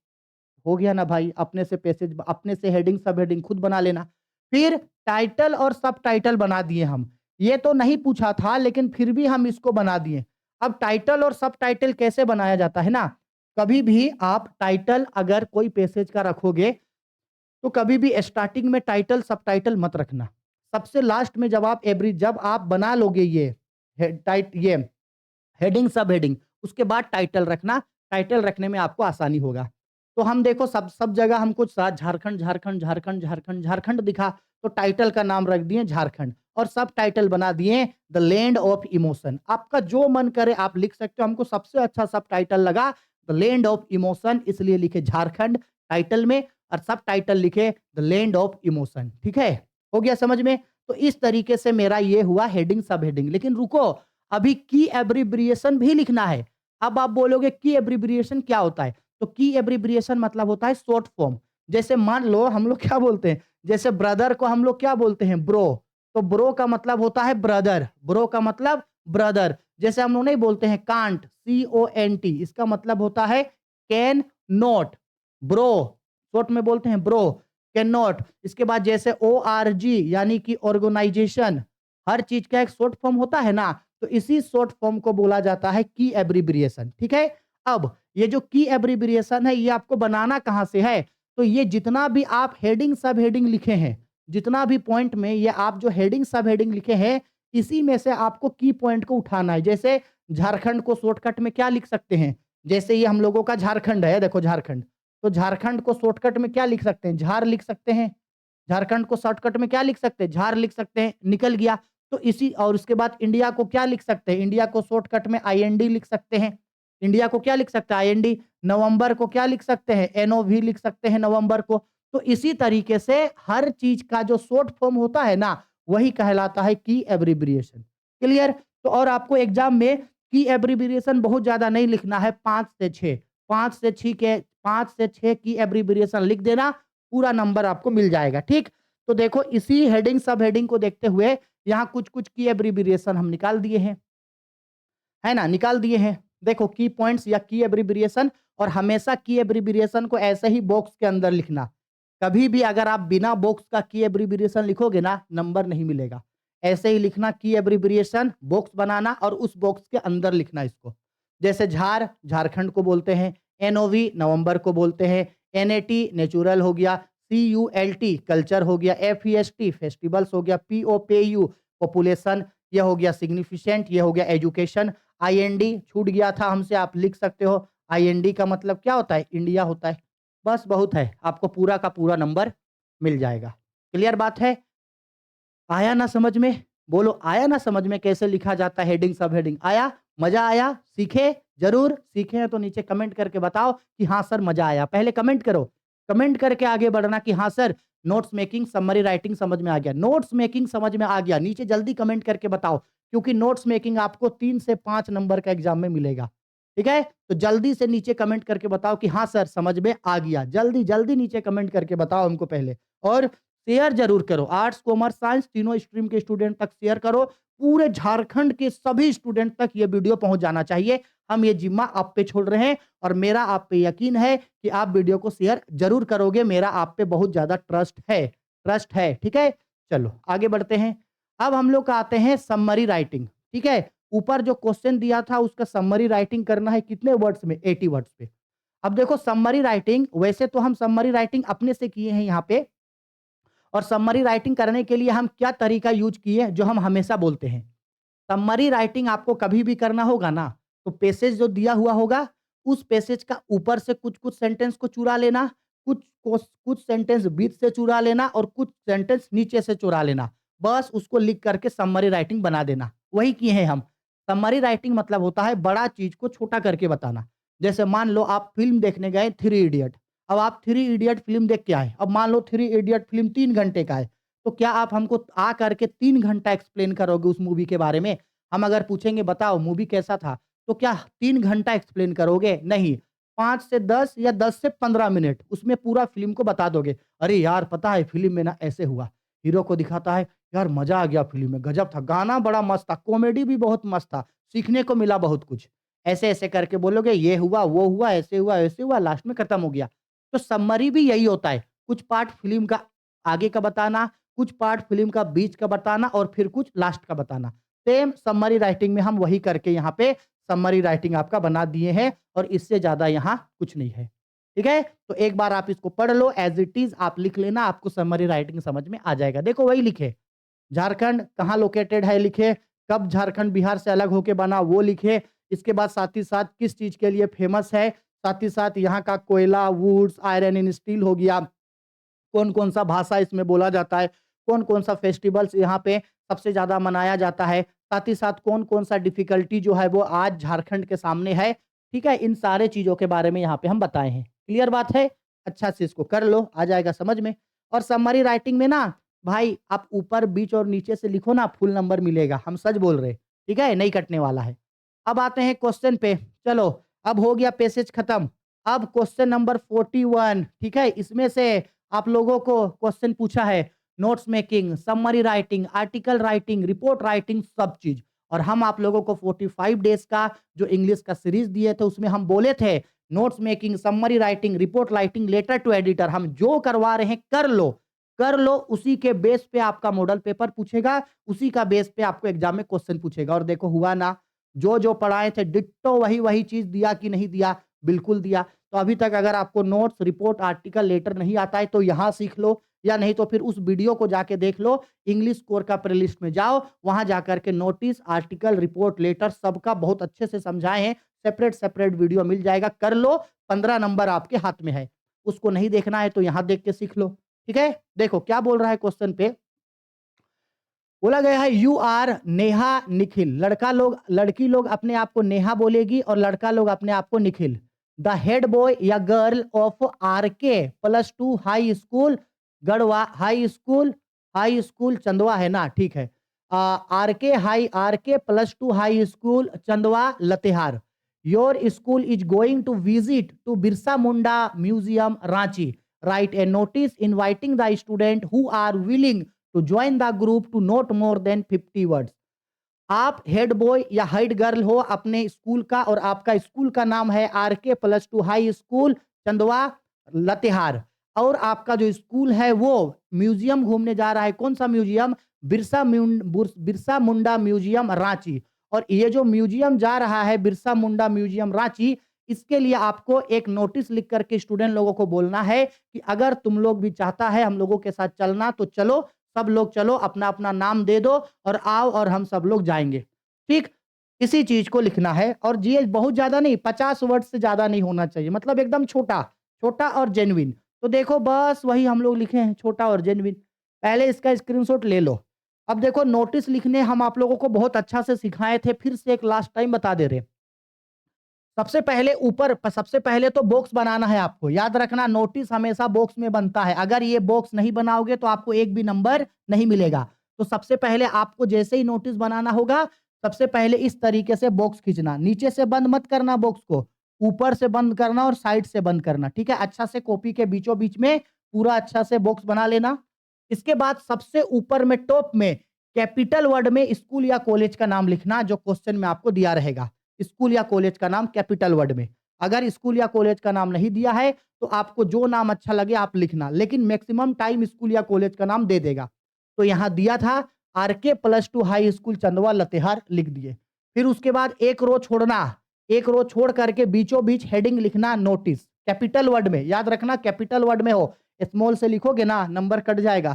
हो गया ना भाई, अपने से पैसेज, अपने से हेडिंग सब हेडिंग खुद बना लेना। फिर टाइटल और सब टाइटल बना दिए हम, ये तो नहीं पूछा था लेकिन फिर भी हम इसको बना दिए। अब टाइटल और सब टाइटल कैसे बनाया जाता है ना, कभी भी आप टाइटल अगर कोई पैसेज का रखोगे तो कभी भी स्टार्टिंग में टाइटल सब टाइटल मत रखना, सबसे लास्ट में जब आप बना लोगे ये ये हेडिंग सब हेडिंग, उसके बाद टाइटल रखना, टाइटल रखने में आपको आसानी होगा। तो हम देखो सब जगह हमको झारखंड झारखंड झारखंड झारखंड झारखंड दिखा, तो टाइटल का नाम रख दिए झारखंड, और सब टाइटल बना दिए द लैंड ऑफ इमोशन। आपका जो मन करे आप लिख सकते हो, हमको सबसे अच्छा सब टाइटल लगा द लैंड ऑफ इमोशन, इसलिए लिखे झारखंड टाइटल में, और सब टाइटल लिखे द लैंड ऑफ इमोशन। ठीक है, हो गया समझ में। तो इस तरीके से मेरा ये हुआ हेडिंग सब हेडिंग। लेकिन रुको, अभी की एब्रिब्रिएशन भी लिखना है। अब आप बोलोगे की एब्रिब्रिएशन क्या होता है? तो की एब्रिब्रिएशन मतलब होता है शॉर्ट फॉर्म। जैसे मान लो हम लोग क्या बोलते हैं, जैसे ब्रदर को हम लोग क्या बोलते हैं? ब्रो। तो ब्रो का मतलब होता है ब्रदर, ब्रो का मतलब ब्रदर। जैसे हम लोग नहीं बोलते हैं कांट, CONT, इसका मतलब होता है कैन नॉट। ब्रो शॉर्ट में बोलते हैं ब्रो, कैन नॉट। इसके बाद जैसे ORG यानी कि ऑर्गेनाइजेशन, हर चीज का एक शॉर्ट फॉर्म होता है ना, तो इसी शॉर्ट फॉर्म को बोला जाता है की एब्रिब्रिएशन। ठीक है, अब ये जो की एब्रिब्रिएशन है ये आपको बनाना कहां से है? तो ये जितना भी आप हेडिंग सब हेडिंग लिखे हैं, जितना भी पॉइंट में ये आप जो हेडिंग सब हेडिंग लिखे हैं, इसी में से आपको की पॉइंट को उठाना है। जैसे झारखंड को शॉर्टकट में क्या लिख सकते हैं? जैसे ये हम लोगों का झारखंड है, देखो झारखंड, तो झारखंड को शॉर्टकट में क्या लिख सकते हैं? झार लिख सकते हैं। झारखंड को शॉर्टकट में क्या लिख सकते हैं? झार लिख सकते हैं, निकल गया। तो इसी, और उसके बाद इंडिया को क्या लिख सकते हैं? इंडिया को शॉर्टकट में IND लिख सकते हैं। इंडिया को क्या लिख सकते हैं? IND। नवंबर को क्या लिख सकते हैं? NOV लिख सकते हैं नवंबर को। तो इसी तरीके से हर चीज का जो शॉर्ट फॉर्म होता है ना, वही कहलाता है की एब्रिब्रिएशन। क्लियर? तो और आपको एग्जाम में की एब्रिब्रिएशन बहुत ज्यादा नहीं लिखना है, 5 से 6, 5 से 6 की एब्रिब्रिएशन लिख देना, पूरा नंबर आपको मिल जाएगा। ठीक, तो देखो इसी हेडिंग सब हेडिंग को देखते हुए यहाँ कुछ कुछ की एब्रिब्रिएशन हम निकाल दिए हैं, है ना, निकाल दिए हैं। देखो की पॉइंट्स या की एब्रिब्रिएशन, और हमेशा की एब्रिब्रिएशन को ऐसे ही बॉक्स के अंदर लिखना। कभी भी अगर आप बिना बॉक्स का की एब्रिब्रिएशन लिखोगे ना, नंबर नहीं मिलेगा। ऐसे ही लिखना, की एब्रिब्रिएशन, बॉक्स बनाना और उस बॉक्स के अंदर लिखना इसको। जैसे झार, झारखंड को बोलते हैं। NOV, नवंबर को बोलते हैं। NAT, नेचुरल हो गया। CULT, कल्चर हो गया। FEST, फेस्टिवल्स हो गया। POPU, पॉपुलेशन, ये हो गया। सिग्निफिकेंट, ये हो गया एजुकेशन। IND छूट गया था हमसे, आप लिख सकते हो। IND का मतलब क्या होता है? इंडिया होता है। बस बहुत है, आपको पूरा का पूरा नंबर मिल जाएगा। क्लियर बात है? आया ना समझ में? बोलो, आया ना समझ में कैसे लिखा जाता है हेडिंग सब हेडिंग? आया? मजा आया? सीखे? जरूर सीखे हैं तो नीचे कमेंट करके बताओ कि हाँ सर मजा आया। पहले कमेंट करो, कमेंट करके आगे बढ़ना कि हाँ sir notes making summary writing समझ में आ गया, नोट्स मेकिंग समझ में आ गया। नीचे जल्दी कमेंट करके बताओ, क्योंकि नोट्स मेकिंग आपको 3 से 5 नंबर का एग्जाम में मिलेगा। ठीक है, तो जल्दी से नीचे कमेंट करके बताओ कि हाँ सर समझ में आ गया। जल्दी जल्दी नीचे कमेंट करके बताओ हमको पहले, और शेयर जरूर करो। आर्ट्स, कॉमर्स, साइंस तीनों स्ट्रीम के स्टूडेंट तक शेयर करो। पूरे झारखंड के सभी स्टूडेंट तक ये वीडियो पहुंच जाना चाहिए। हम ये जिम्मा आप पे छोड़ रहे हैं, और मेरा आप पे यकीन है कि आप वीडियो को शेयर जरूर करोगे। मेरा आप पे बहुत ज्यादा ट्रस्ट है, ट्रस्ट है। ठीक है, चलो आगे बढ़ते हैं। अब हम लोग आते हैं समरी राइटिंग। ठीक है, ऊपर जो क्वेश्चन दिया था उसका समरी राइटिंग करना है कितने वर्ड्स में? 80 वर्ड्स पे। अब देखो समरी राइटिंग, वैसे तो हम समरी राइटिंग अपने से किए हैं यहाँ पे, और समरी राइटिंग करने के लिए हम क्या तरीका यूज किए जो हम हमेशा बोलते हैं। समरी राइटिंग आपको कभी भी करना होगा ना, तो पैसेज जो दिया हुआ होगा उस पैसेज का ऊपर से कुछ कुछ सेंटेंस को चुरा लेना, कुछ सेंटेंस बीच से चुरा लेना, और कुछ सेंटेंस नीचे से चुरा लेना। बस उसको लिख करके समरी राइटिंग बना देना, वही किए हैं हम। समरी राइटिंग मतलब होता है बड़ा चीज को छोटा करके बताना। जैसे मान लो आप फिल्म देखने गए 3 इडियट, अब आप 3 इडियट फिल्म देख के आए। अब मान लो 3 इडियट फिल्म 3 घंटे का है, तो क्या आप हमको आ करके 3 घंटा एक्सप्लेन करोगे उस मूवी के बारे में? हम अगर पूछेंगे बताओ मूवी कैसा था, तो क्या 3 घंटा एक्सप्लेन करोगे? नहीं, 5 से 10 या 10 से 15 मिनट उसमें पूरा फिल्म को बता दोगे। अरे यार पता है फिल्म में ना ऐसे हुआ, हीरो को दिखाता है, यार मजा आ गया फिल्म में, गजब था, गाना बड़ा मस्त था, कॉमेडी भी बहुत मस्त था, सीखने को मिला बहुत कुछ। ऐसे ऐसे करके बोलोगे, ये हुआ वो हुआ ऐसे हुआ वैसे हुआ, लास्ट में खत्म हो गया। तो समरी भी यही होता है, कुछ पार्ट फिल्म का आगे का बताना, कुछ पार्ट फिल्म का बीच का बताना, और फिर कुछ लास्ट का बताना। सेम समरी राइटिंग में हम वही करके यहाँ पे समरी राइटिंग आपका बना दिए हैं, और इससे ज्यादा यहाँ कुछ नहीं है। ठीक है, तो एक बार आप इसको पढ़ लो, एज इट इज आप लिख लेना, आपको समरी राइटिंग समझ में आ जाएगा। देखो वही लिखे, झारखंड कहाँ लोकेटेड है लिखे, कब झारखंड बिहार से अलग होके बना वो लिखे, इसके बाद साथ ही साथ किस चीज के लिए फेमस है, साथ ही साथ यहाँ का कोयला, वुड्स, आयरन एंड स्टील हो गया, कौन कौन सा भाषा इसमें बोला जाता है, कौन कौन सा फेस्टिवल्स यहाँ पे सबसे ज्यादा मनाया जाता है, साथ ही साथ कौन कौन सा डिफिकल्टी जो है वो आज झारखंड के सामने है। ठीक है, इन सारे चीज़ों के बारे में यहाँ पे हम बताए हैं। क्लियर बात है? अच्छा से इसको कर लो, आ जाएगा समझ में। और समरी राइटिंग में ना भाई आप ऊपर, बीच और नीचे से लिखो ना, फुल नंबर मिलेगा। हम सच बोल रहे हैं, ठीक है? नहीं कटने वाला है। अब आते हैं क्वेश्चन पे। चलो, अब हो गया पैसेज खत्म। अब क्वेश्चन नंबर 41, ठीक है? इसमें से आप लोगों को क्वेश्चन पूछा है notes making, summary writing, article writing, report writing, सब चीज़। और हम आप लोगों को 45 डेज़ का जो इंग्लिश का सीरीज दिए थे उसमें हम बोले थे notes making, summary writing, report writing, letter to editor, हम जो करवा रहे हैं कर लो, कर लो। उसी के बेस पे आपका मॉडल पेपर पूछेगा, उसी का बेस पे आपको एग्जाम में क्वेश्चन पूछेगा। और देखो हुआ ना, जो जो पढ़ाए थे डिट्टो वही वही चीज दिया कि नहीं दिया? बिल्कुल दिया। तो अभी तक अगर आपको नोट्स, रिपोर्ट, आर्टिकल, लेटर नहीं आता है तो यहाँ सीख लो, या नहीं तो फिर उस वीडियो को जाके देख लो। इंग्लिश कोर का प्लेलिस्ट में जाओ, वहां जाकर के नोटिस, आर्टिकल, रिपोर्ट, लेटर सबका बहुत अच्छे से समझाए हैं। सेपरेट सेपरेट वीडियो मिल जाएगा, कर लो। 15 नंबर आपके हाथ में है। उसको नहीं देखना है तो यहाँ देख के सीख लो। ठीक है, देखो क्या बोल रहा है क्वेश्चन पे। बोला गया है यू आर नेहा निखिल। लड़का लोग, लड़की लोग अपने आप को नेहा बोलेगी और लड़का लोग अपने आप को निखिल। द हेड बॉय या girl of R K +2 high school Garhwa, high school Chandwa है ना, ठीक है। R K +2 high school Chandwa Latehar. Your school is going to visit to Birsa Munda museum Ranchi. Write a notice inviting the student who are willing to join the group to not more than 50 words. आप head boy या head girl हो अपने school का और आपका school का नाम है R K +2 high school Chandwa लतेहार, और आपका जो स्कूल है वो म्यूजियम घूमने जा रहा है। कौन सा म्यूजियम? बिरसा मुंडा म्यूजियम रांची। और ये जो म्यूजियम जा रहा है बिरसा मुंडा म्यूजियम रांची, इसके लिए आपको एक नोटिस लिख करके स्टूडेंट लोगों को बोलना है कि अगर तुम लोग भी चाहता है हम लोगों के साथ चलना तो चलो, सब लोग चलो, अपना अपना नाम दे दो और आओ और हम सब लोग जाएंगे। ठीक, इसी चीज को लिखना है। और ये बहुत ज्यादा नहीं, 50 वर्ड से ज्यादा नहीं होना चाहिए, मतलब एकदम छोटा, छोटा और जेन्युइन। तो देखो बस वही हम लोग लिखे हैं, छोटा और जेन्युइन। पहले इसका स्क्रीनशॉट ले लो। अब देखो नोटिस लिखने हम आप लोगों को बहुत अच्छा से सिखाए थे, फिर से एक लास्ट टाइम बता दे रहे। सबसे पहले ऊपर, सबसे पहले तो बॉक्स बनाना है आपको। याद रखना नोटिस हमेशा बॉक्स में बनता है, अगर ये बॉक्स नहीं बनाओगे तो आपको एक भी नंबर नहीं मिलेगा। तो सबसे पहले आपको जैसे ही नोटिस बनाना होगा, सबसे पहले इस तरीके से बॉक्स खींचना। नीचे से बंद मत करना बॉक्स को, ऊपर से बंद करना और साइड से बंद करना। ठीक है, अच्छा से कॉपी के बीचों बीच में पूरा अच्छा से बॉक्स बना लेना। इसके बाद सबसे ऊपर में टॉप में कैपिटल वर्ड में स्कूल या कॉलेज का नाम लिखना, जो क्वेश्चन में आपको दिया रहेगा। स्कूल या कॉलेज का नाम कैपिटल वर्ड में। अगर स्कूल या कॉलेज का नाम नहीं दिया है तो आपको जो नाम अच्छा लगे आप लिखना, लेकिन मैक्सिमम टाइम स्कूल या कॉलेज का नाम दे देगा। तो यहां दिया था are K +2 high school Chandwa लतेहार, लिख दिए। फिर उसके बाद एक रो छोड़ना, एक रो छोड़ करके बीचों बीच हेडिंग लिखना नोटिस, कैपिटल वर्ड में। याद रखना कैपिटल वर्ड में हो, स्मॉल से लिखोगे ना नंबर कट जाएगा,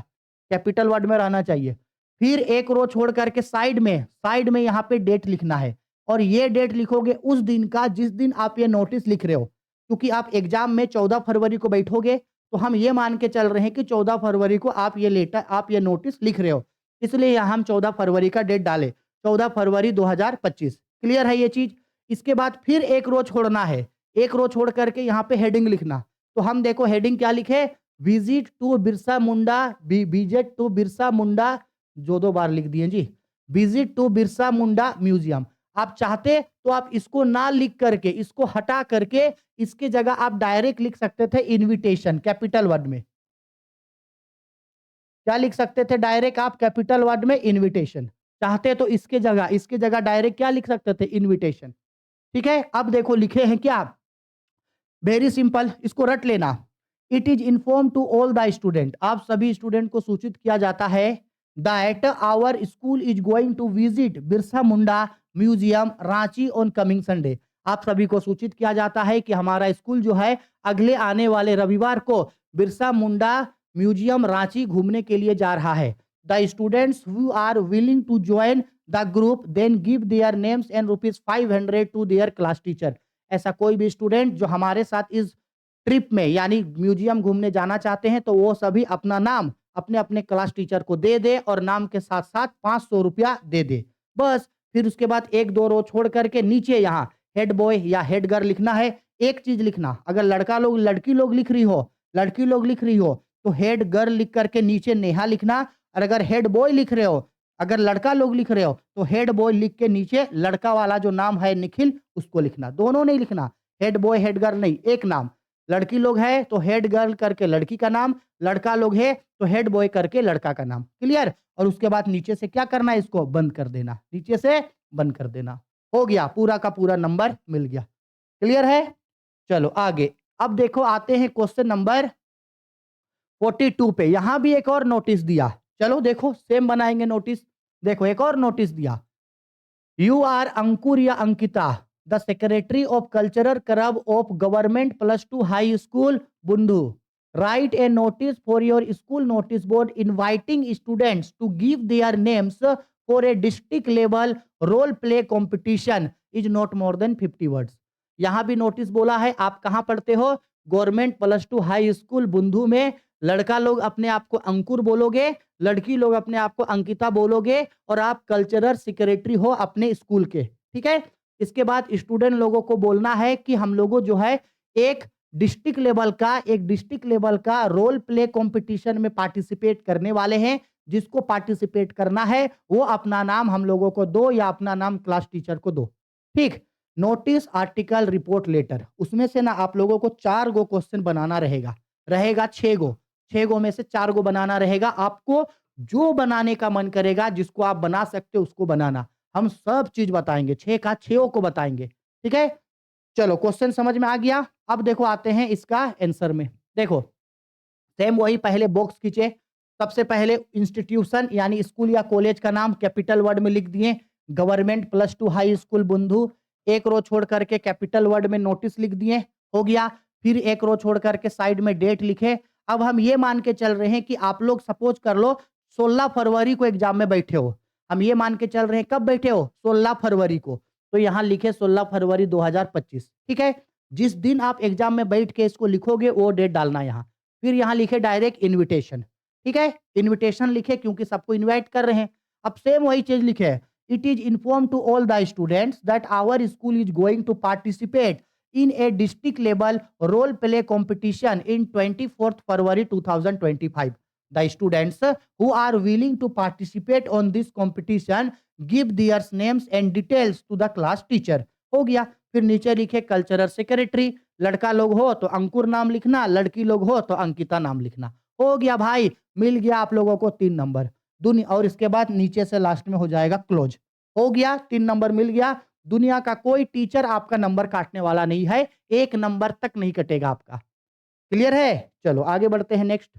कैपिटल वर्ड में रहना चाहिए। फिर एक रो छोड़ करके साइड में यहाँ पे डेट लिखना है, और ये डेट लिखोगे उस दिन का जिस दिन आप ये नोटिस लिख रहे हो। क्योंकि आप एग्जाम में 14 फरवरी को बैठोगे, तो हम ये मान के चल रहे हैं कि 14 फरवरी को आप ये लेटर, आप ये नोटिस लिख रहे हो, इसलिए यहाँ हम 14 फरवरी का डेट डाले, 14 फरवरी 2025। क्लियर है ये चीज? इसके बाद फिर एक रो छोड़ना है, एक रो छोड़ करके यहाँ पे हेडिंग लिखना। तो हम देखो हेडिंग क्या लिखे, visit to Birsa Munda, visit to Birsa Munda, जो 2 बार लिख दिए जी, visit to Birsa Munda museum. आप चाहते तो आप इसको ना लिख करके, इसको हटा करके इसके जगह आप डायरेक्ट लिख सकते थे इनविटेशन, कैपिटल वर्ड में। क्या लिख सकते थे डायरेक्ट आप कैपिटल वर्ड में? इनविटेशन। चाहते तो इसके जगह डायरेक्ट क्या लिख सकते थे? इनविटेशन। ठीक है, अब देखो लिखे हैं क्या, वेरी सिंपल, इसको रट लेना। It is inform to all the student, आप सभी स्टूडेंट को सूचित किया जाता है that our school is going to visit Birsa Munda museum Ranchi on coming Sunday. आप सभी को सूचित किया जाता है कि हमारा स्कूल जो है अगले आने वाले रविवार को बिरसा मुंडा म्यूजियम रांची घूमने के लिए जा रहा है। The students who are willing to join the group then give their names and ₹500 to their class teacher. ऐसा कोई भी स्टूडेंट जो हमारे साथ इस ट्रिप में यानी म्यूजियम घूमने जाना चाहते हैं तो वो सभी अपना नाम अपने अपने क्लास टीचर को दे दे और नाम के साथ साथ ₹500 दे दे, बस। फिर उसके बाद एक दो रो छोड़ करके नीचे यहाँ हेड बॉय या हेड गर्ल लिखना है। एक चीज लिखना, अगर लड़का लोग लड़की लोग लिख रही हो तो हेड गर्ल लिख करके नीचे नेहा लिखना, और अगर हेड बॉय लिख रहे हो, अगर लड़का लोग लिख रहे हो तो हेड बॉय लिख के नीचे लड़का वाला जो नाम है निखिल उसको लिखना। दोनों नहीं लिखना, हेड बॉय हेड गर्ल नहीं, एक नाम। लड़की लोग है तो हेड गर्ल करके लड़की का नाम, लड़का लोग है तो हेड बॉय करके लड़का का नाम। क्लियर? और उसके बाद नीचे से क्या करना है, इसको बंद कर देना, नीचे से बंद कर देना। हो गया, पूरा का पूरा नंबर मिल गया। क्लियर है? चलो आगे। अब देखो आते हैं क्वेश्चन नंबर 42 पे। यहां भी एक और नोटिस दिया। चलो देखो सेम बनाएंगे नोटिस। देखो एक और नोटिस दिया। यू आर अंकुर या Ankita, the secretary of cultural club of government +2 high school Bundu. Write a notice for your school notice board inviting students to give their names for a district level role play competition is not more than 50 words। यहां भी notice बोला है। आप कहां पढ़ते हो? Government +2 high school Bundu में। लड़का लोग अपने आप को अंकुर बोलोगे, लड़की लोग अपने आप को अंकिता बोलोगे, और आप कल्चरल सेक्रेटरी हो अपने स्कूल के। ठीक है? इसके बाद स्टूडेंट लोगों को बोलना है कि हम लोगों जो है एक डिस्ट्रिक्ट लेवल का रोल प्ले कंपटीशन में पार्टिसिपेट करने वाले हैं। जिसको पार्टिसिपेट करना है वो अपना नाम हम लोगों को दो या अपना नाम क्लास टीचर को दो। ठीक? नोटिस, आर्टिकल, रिपोर्ट, लेटर, उसमें से ना आप लोगों को 4 गो क्वेश्चन बनाना रहेगा। 6 गो में से 4 गो बनाना रहेगा। आपको जो बनाने का मन करेगा, जिसको आप बना सकते हो उसको बनाना। हम सब चीज बताएंगे, 6 का 6 को बताएंगे। ठीक है? चलो क्वेश्चन समझ में आ गया। अब देखो आते हैं इसका आंसर में। देखो सेम वही, पहले बॉक्स खींचे। सबसे पहले इंस्टीट्यूशन यानी स्कूल या कॉलेज का नाम कैपिटल वर्ड में लिख दिए, गवर्नमेंट +2 हाई स्कूल बुंदू। एक रो छोड़ करके कैपिटल वर्ड में नोटिस लिख दिए, हो गया। फिर एक रो छोड़ करके साइड में डेट लिखे। अब हम ये मान के चल रहे हैं कि आप लोग सपोज कर लो 16 फरवरी को एग्जाम में बैठे हो। हम ये मान के चल रहे हैं कब बैठे हो? 16 फरवरी को। तो यहां लिखे 16 फरवरी 2025। ठीक है? जिस दिन आप एग्जाम में बैठ के इसको लिखोगे वो डेट डालना यहां। फिर यहां लिखे डायरेक्ट इनविटेशन। ठीक है? इनविटेशन लिखे क्योंकि सबको इनवाइट कर रहे हैं। अब सेम वही चीज लिखे, it is inform to all the students that our school is going to participate in a district level role play competition in 24th February 2025. The students who are willing to participate on this competition give their names and details to the class teacher। हो गया। फिर नीचे लिखे cultural secretary, लड़का लोग हो तो अंकुर नाम लिखना, लड़की लोग हो तो अंकिता नाम लिखना। हो गया भाई, मिल गया आप लोगों को 3 नंबर दुनिया। और इसके बाद नीचे से लास्ट में हो जाएगा क्लोज। हो गया, 3 नंबर मिल गया। दुनिया का कोई टीचर आपका नंबर काटने वाला नहीं है, 1 नंबर तक नहीं कटेगा आपका। क्लियर है? चलो आगे बढ़ते हैं नेक्स्ट।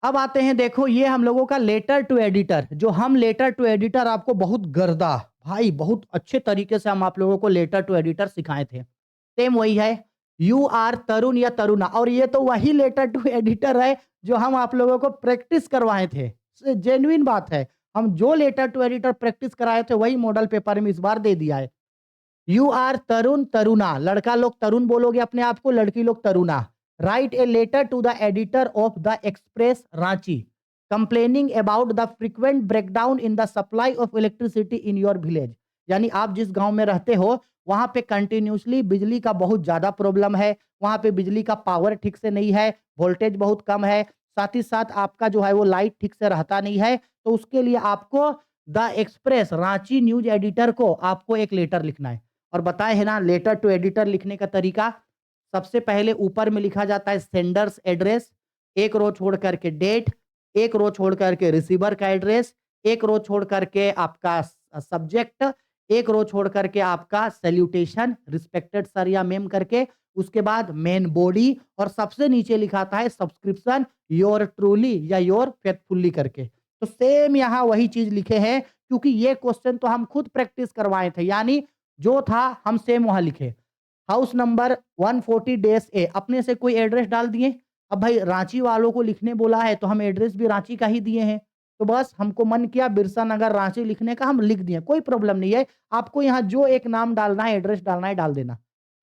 अब आते हैं, देखो ये हम लोगों का लेटर टू एडिटर। जो हम लेटर टू एडिटर आपको बहुत गर्दा भाई, बहुत अच्छे तरीके से हम आप लोगों को लेटर टू एडिटर सिखाए थे। सेम वही है, यू आर तरुण या तरुणा। और ये तो वही लेटर टू एडिटर है जो हम आप लोगों को प्रैक्टिस करवाए थे। जेन्युइन बात है, हम जो लेटर टू एडिटर प्रैक्टिस कराए थे वही मॉडल पेपर में इस बार दे दिया है। यू आर तरुण तरुणा, लड़का लोग तरुण बोलोगे अपने आप को, लड़की लोग Taruna. Write a letter to the editor of the express Ranchi complaining about the frequent breakdown in the supply of electricity in your village. यानी आप जिस गांव में रहते हो वहां पे कंटिन्यूसली बिजली का बहुत ज्यादा प्रॉब्लम है, वहां पे बिजली का पावर ठीक से नहीं है, वोल्टेज बहुत कम है, साथ ही साथ आपका जो है वो लाइट ठीक से रहता नहीं है। तो उसके लिए आपको the express Ranchi news editor को आपको एक लेटर लिखना है। और बताए है ना लेटर टू एडिटर लिखने का तरीका। सबसे पहले ऊपर में लिखा जाता है सेंडर्स एड्रेस, एक रो छोड़ करके डेट, एक रो छोड़ करके रिसीवर का एड्रेस, एक रो छोड़ करके आपका सब्जेक्ट, एक रो छोड़ करके आपका सैल्यूटेशन रिस्पेक्टेड सर या मैम करके, उसके बाद मेन बॉडी, और सबसे नीचे लिखाता है सब्सक्रिप्शन योर ट्रूली या योर फेथफुल्ली करके। तो सेम यहाँ वही चीज लिखे हैं, क्योंकि ये क्वेश्चन तो हम खुद प्रैक्टिस करवाए थे। यानी जो था हम सेम वहां लिखे। हाउस नंबर 140-A, अपने से कोई एड्रेस डाल दिए। अब भाई रांची वालों को लिखने बोला है तो हम एड्रेस भी रांची का ही दिए हैं। तो बस हमको मन किया बिरसा नगर रांची लिखने का, हम लिख दिए, कोई प्रॉब्लम नहीं है। आपको यहाँ जो एक नाम डालना है, एड्रेस डालना है, डाल देना।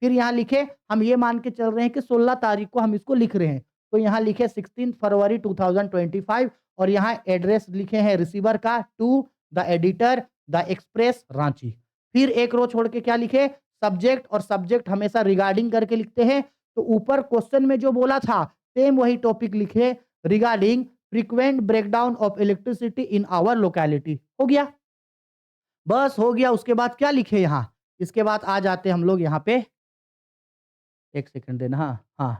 फिर यहाँ लिखे, हम ये मान के चल रहे हैं कि 16 तारीख को हम इसको लिख रहे हैं, तो यहाँ लिखे 16 फरवरी 2025, और यहाँ एड्रेस लिखे हैं रिसीवर का to the editor the express Ranchi. फिर एक रो छोड़ के क्या लिखे, सब्जेक्ट, और सब्जेक्ट हमेशा रिगार्डिंग करके लिखते हैं। तो ऊपर क्वेश्चन में जो बोला था सेम वही टॉपिक लिखे, regarding frequent breakdown of electricity in our locality. हो गया, बस हो गया। उसके बाद क्या लिखे यहाँ, इसके बाद आ जाते हम लोग यहाँ पे, एक सेकंड देना। हाँ हाँ,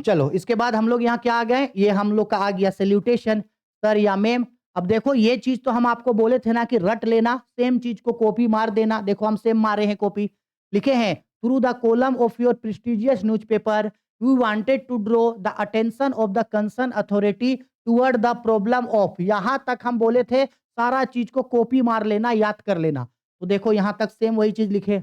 चलो इसके बाद हम लोग यहाँ क्या आ गए, ये हम लोग का आ गया सैल्यूटेशन, सर या मैम। अब देखो ये चीज तो हम आपको बोले थे ना कि रट लेना, सेम चीज को कॉपी मार देना। देखो हम सेम मारे हैं कॉपी, लिखे हैं through the column of your prestigious newspaper we wanted to draw the attention of the concern authority toward the problem of. यहां तक हम बोले थे सारा चीज को कॉपी मार लेना, याद कर लेना। तो देखो यहां तक सेम वही चीज लिखे,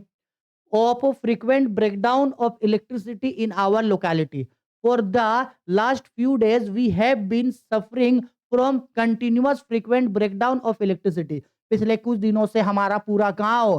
of frequent breakdown of electricity in our locality. For the last few days, we have been suffering from continuous frequent breakdown of electricity. पिछले कुछ दिनों से हमारा पूरा गांव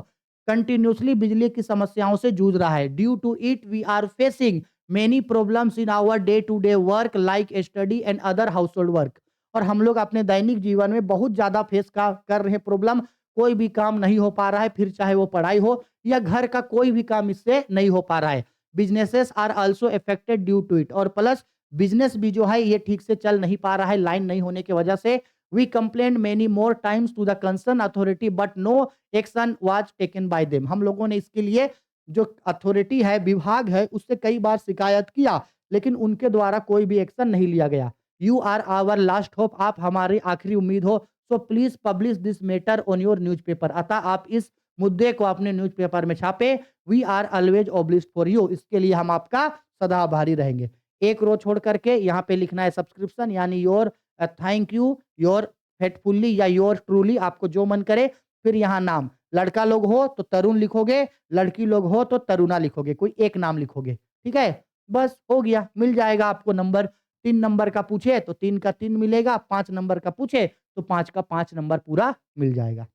कंटिन्यूसली बिजली की समस्याओं से जूझ रहा है। Due to it we are facing many problems in our day to day work like study and other household work. और हम लोग अपने दैनिक जीवन में बहुत ज्यादा फेस कर रहे हैं प्रॉब्लम। कोई भी काम नहीं हो पा रहा है, फिर चाहे वो पढ़ाई हो या घर का कोई भी काम इससे नहीं हो पा रहा है। Businesses are also affected due to it, और प्लस बिजनेस भी जो है ये ठीक से चल नहीं पा रहा है लाइन नहीं होने की वजह से। We complain many more times to the concern authority but no action was taken by them. हम लोगों ने इसके लिए जो अथॉरिटी है, विभाग है, उससे कई बार शिकायत किया लेकिन उनके द्वारा कोई भी एक्शन नहीं लिया गया। You are our last hope, आप हमारी आखिरी उम्मीद हो। So please publish this matter on your newspaper, अतः आप इस मुद्दे को अपने न्यूज़पेपर में छापे। We are always obliged for you, इसके लिए हम आपका सदा आभारी रहेंगे। एक रो छोड़ करके यहाँ पे लिखना है सब्सक्रिप्शन, यानी योर थैंक यू, योर फेथफुल्ली या योर ट्रूली, आपको जो मन करे। फिर यहाँ नाम, लड़का लोग हो तो तरुण लिखोगे, लड़की लोग हो तो तरुणा लिखोगे, कोई एक नाम लिखोगे। ठीक है, बस हो गया, मिल जाएगा आपको नंबर। 3 नंबर का पूछे तो 3 का 3 मिलेगा, 5 नंबर का पूछे तो 5 का 5 नंबर पूरा मिल जाएगा।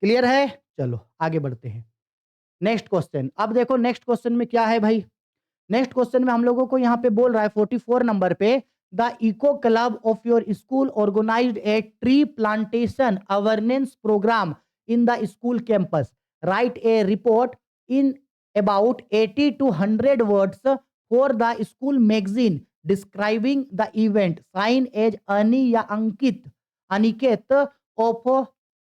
क्लियर है? चलो आगे बढ़ते हैं। नेक्स्ट क्वेश्चन, अब देखो नेक्स्ट क्वेश्चन में क्या है भाई। नेक्स्ट क्वेश्चन में हम लोगों को यहाँ पे बोल रहा है 44 नंबर पे, the eco club of your school organised a tree plantation awareness programme in the school campus. Write a report in about 80 to 100 words for the school magazine describing the event. Sign as Ani या अंकित, Aniket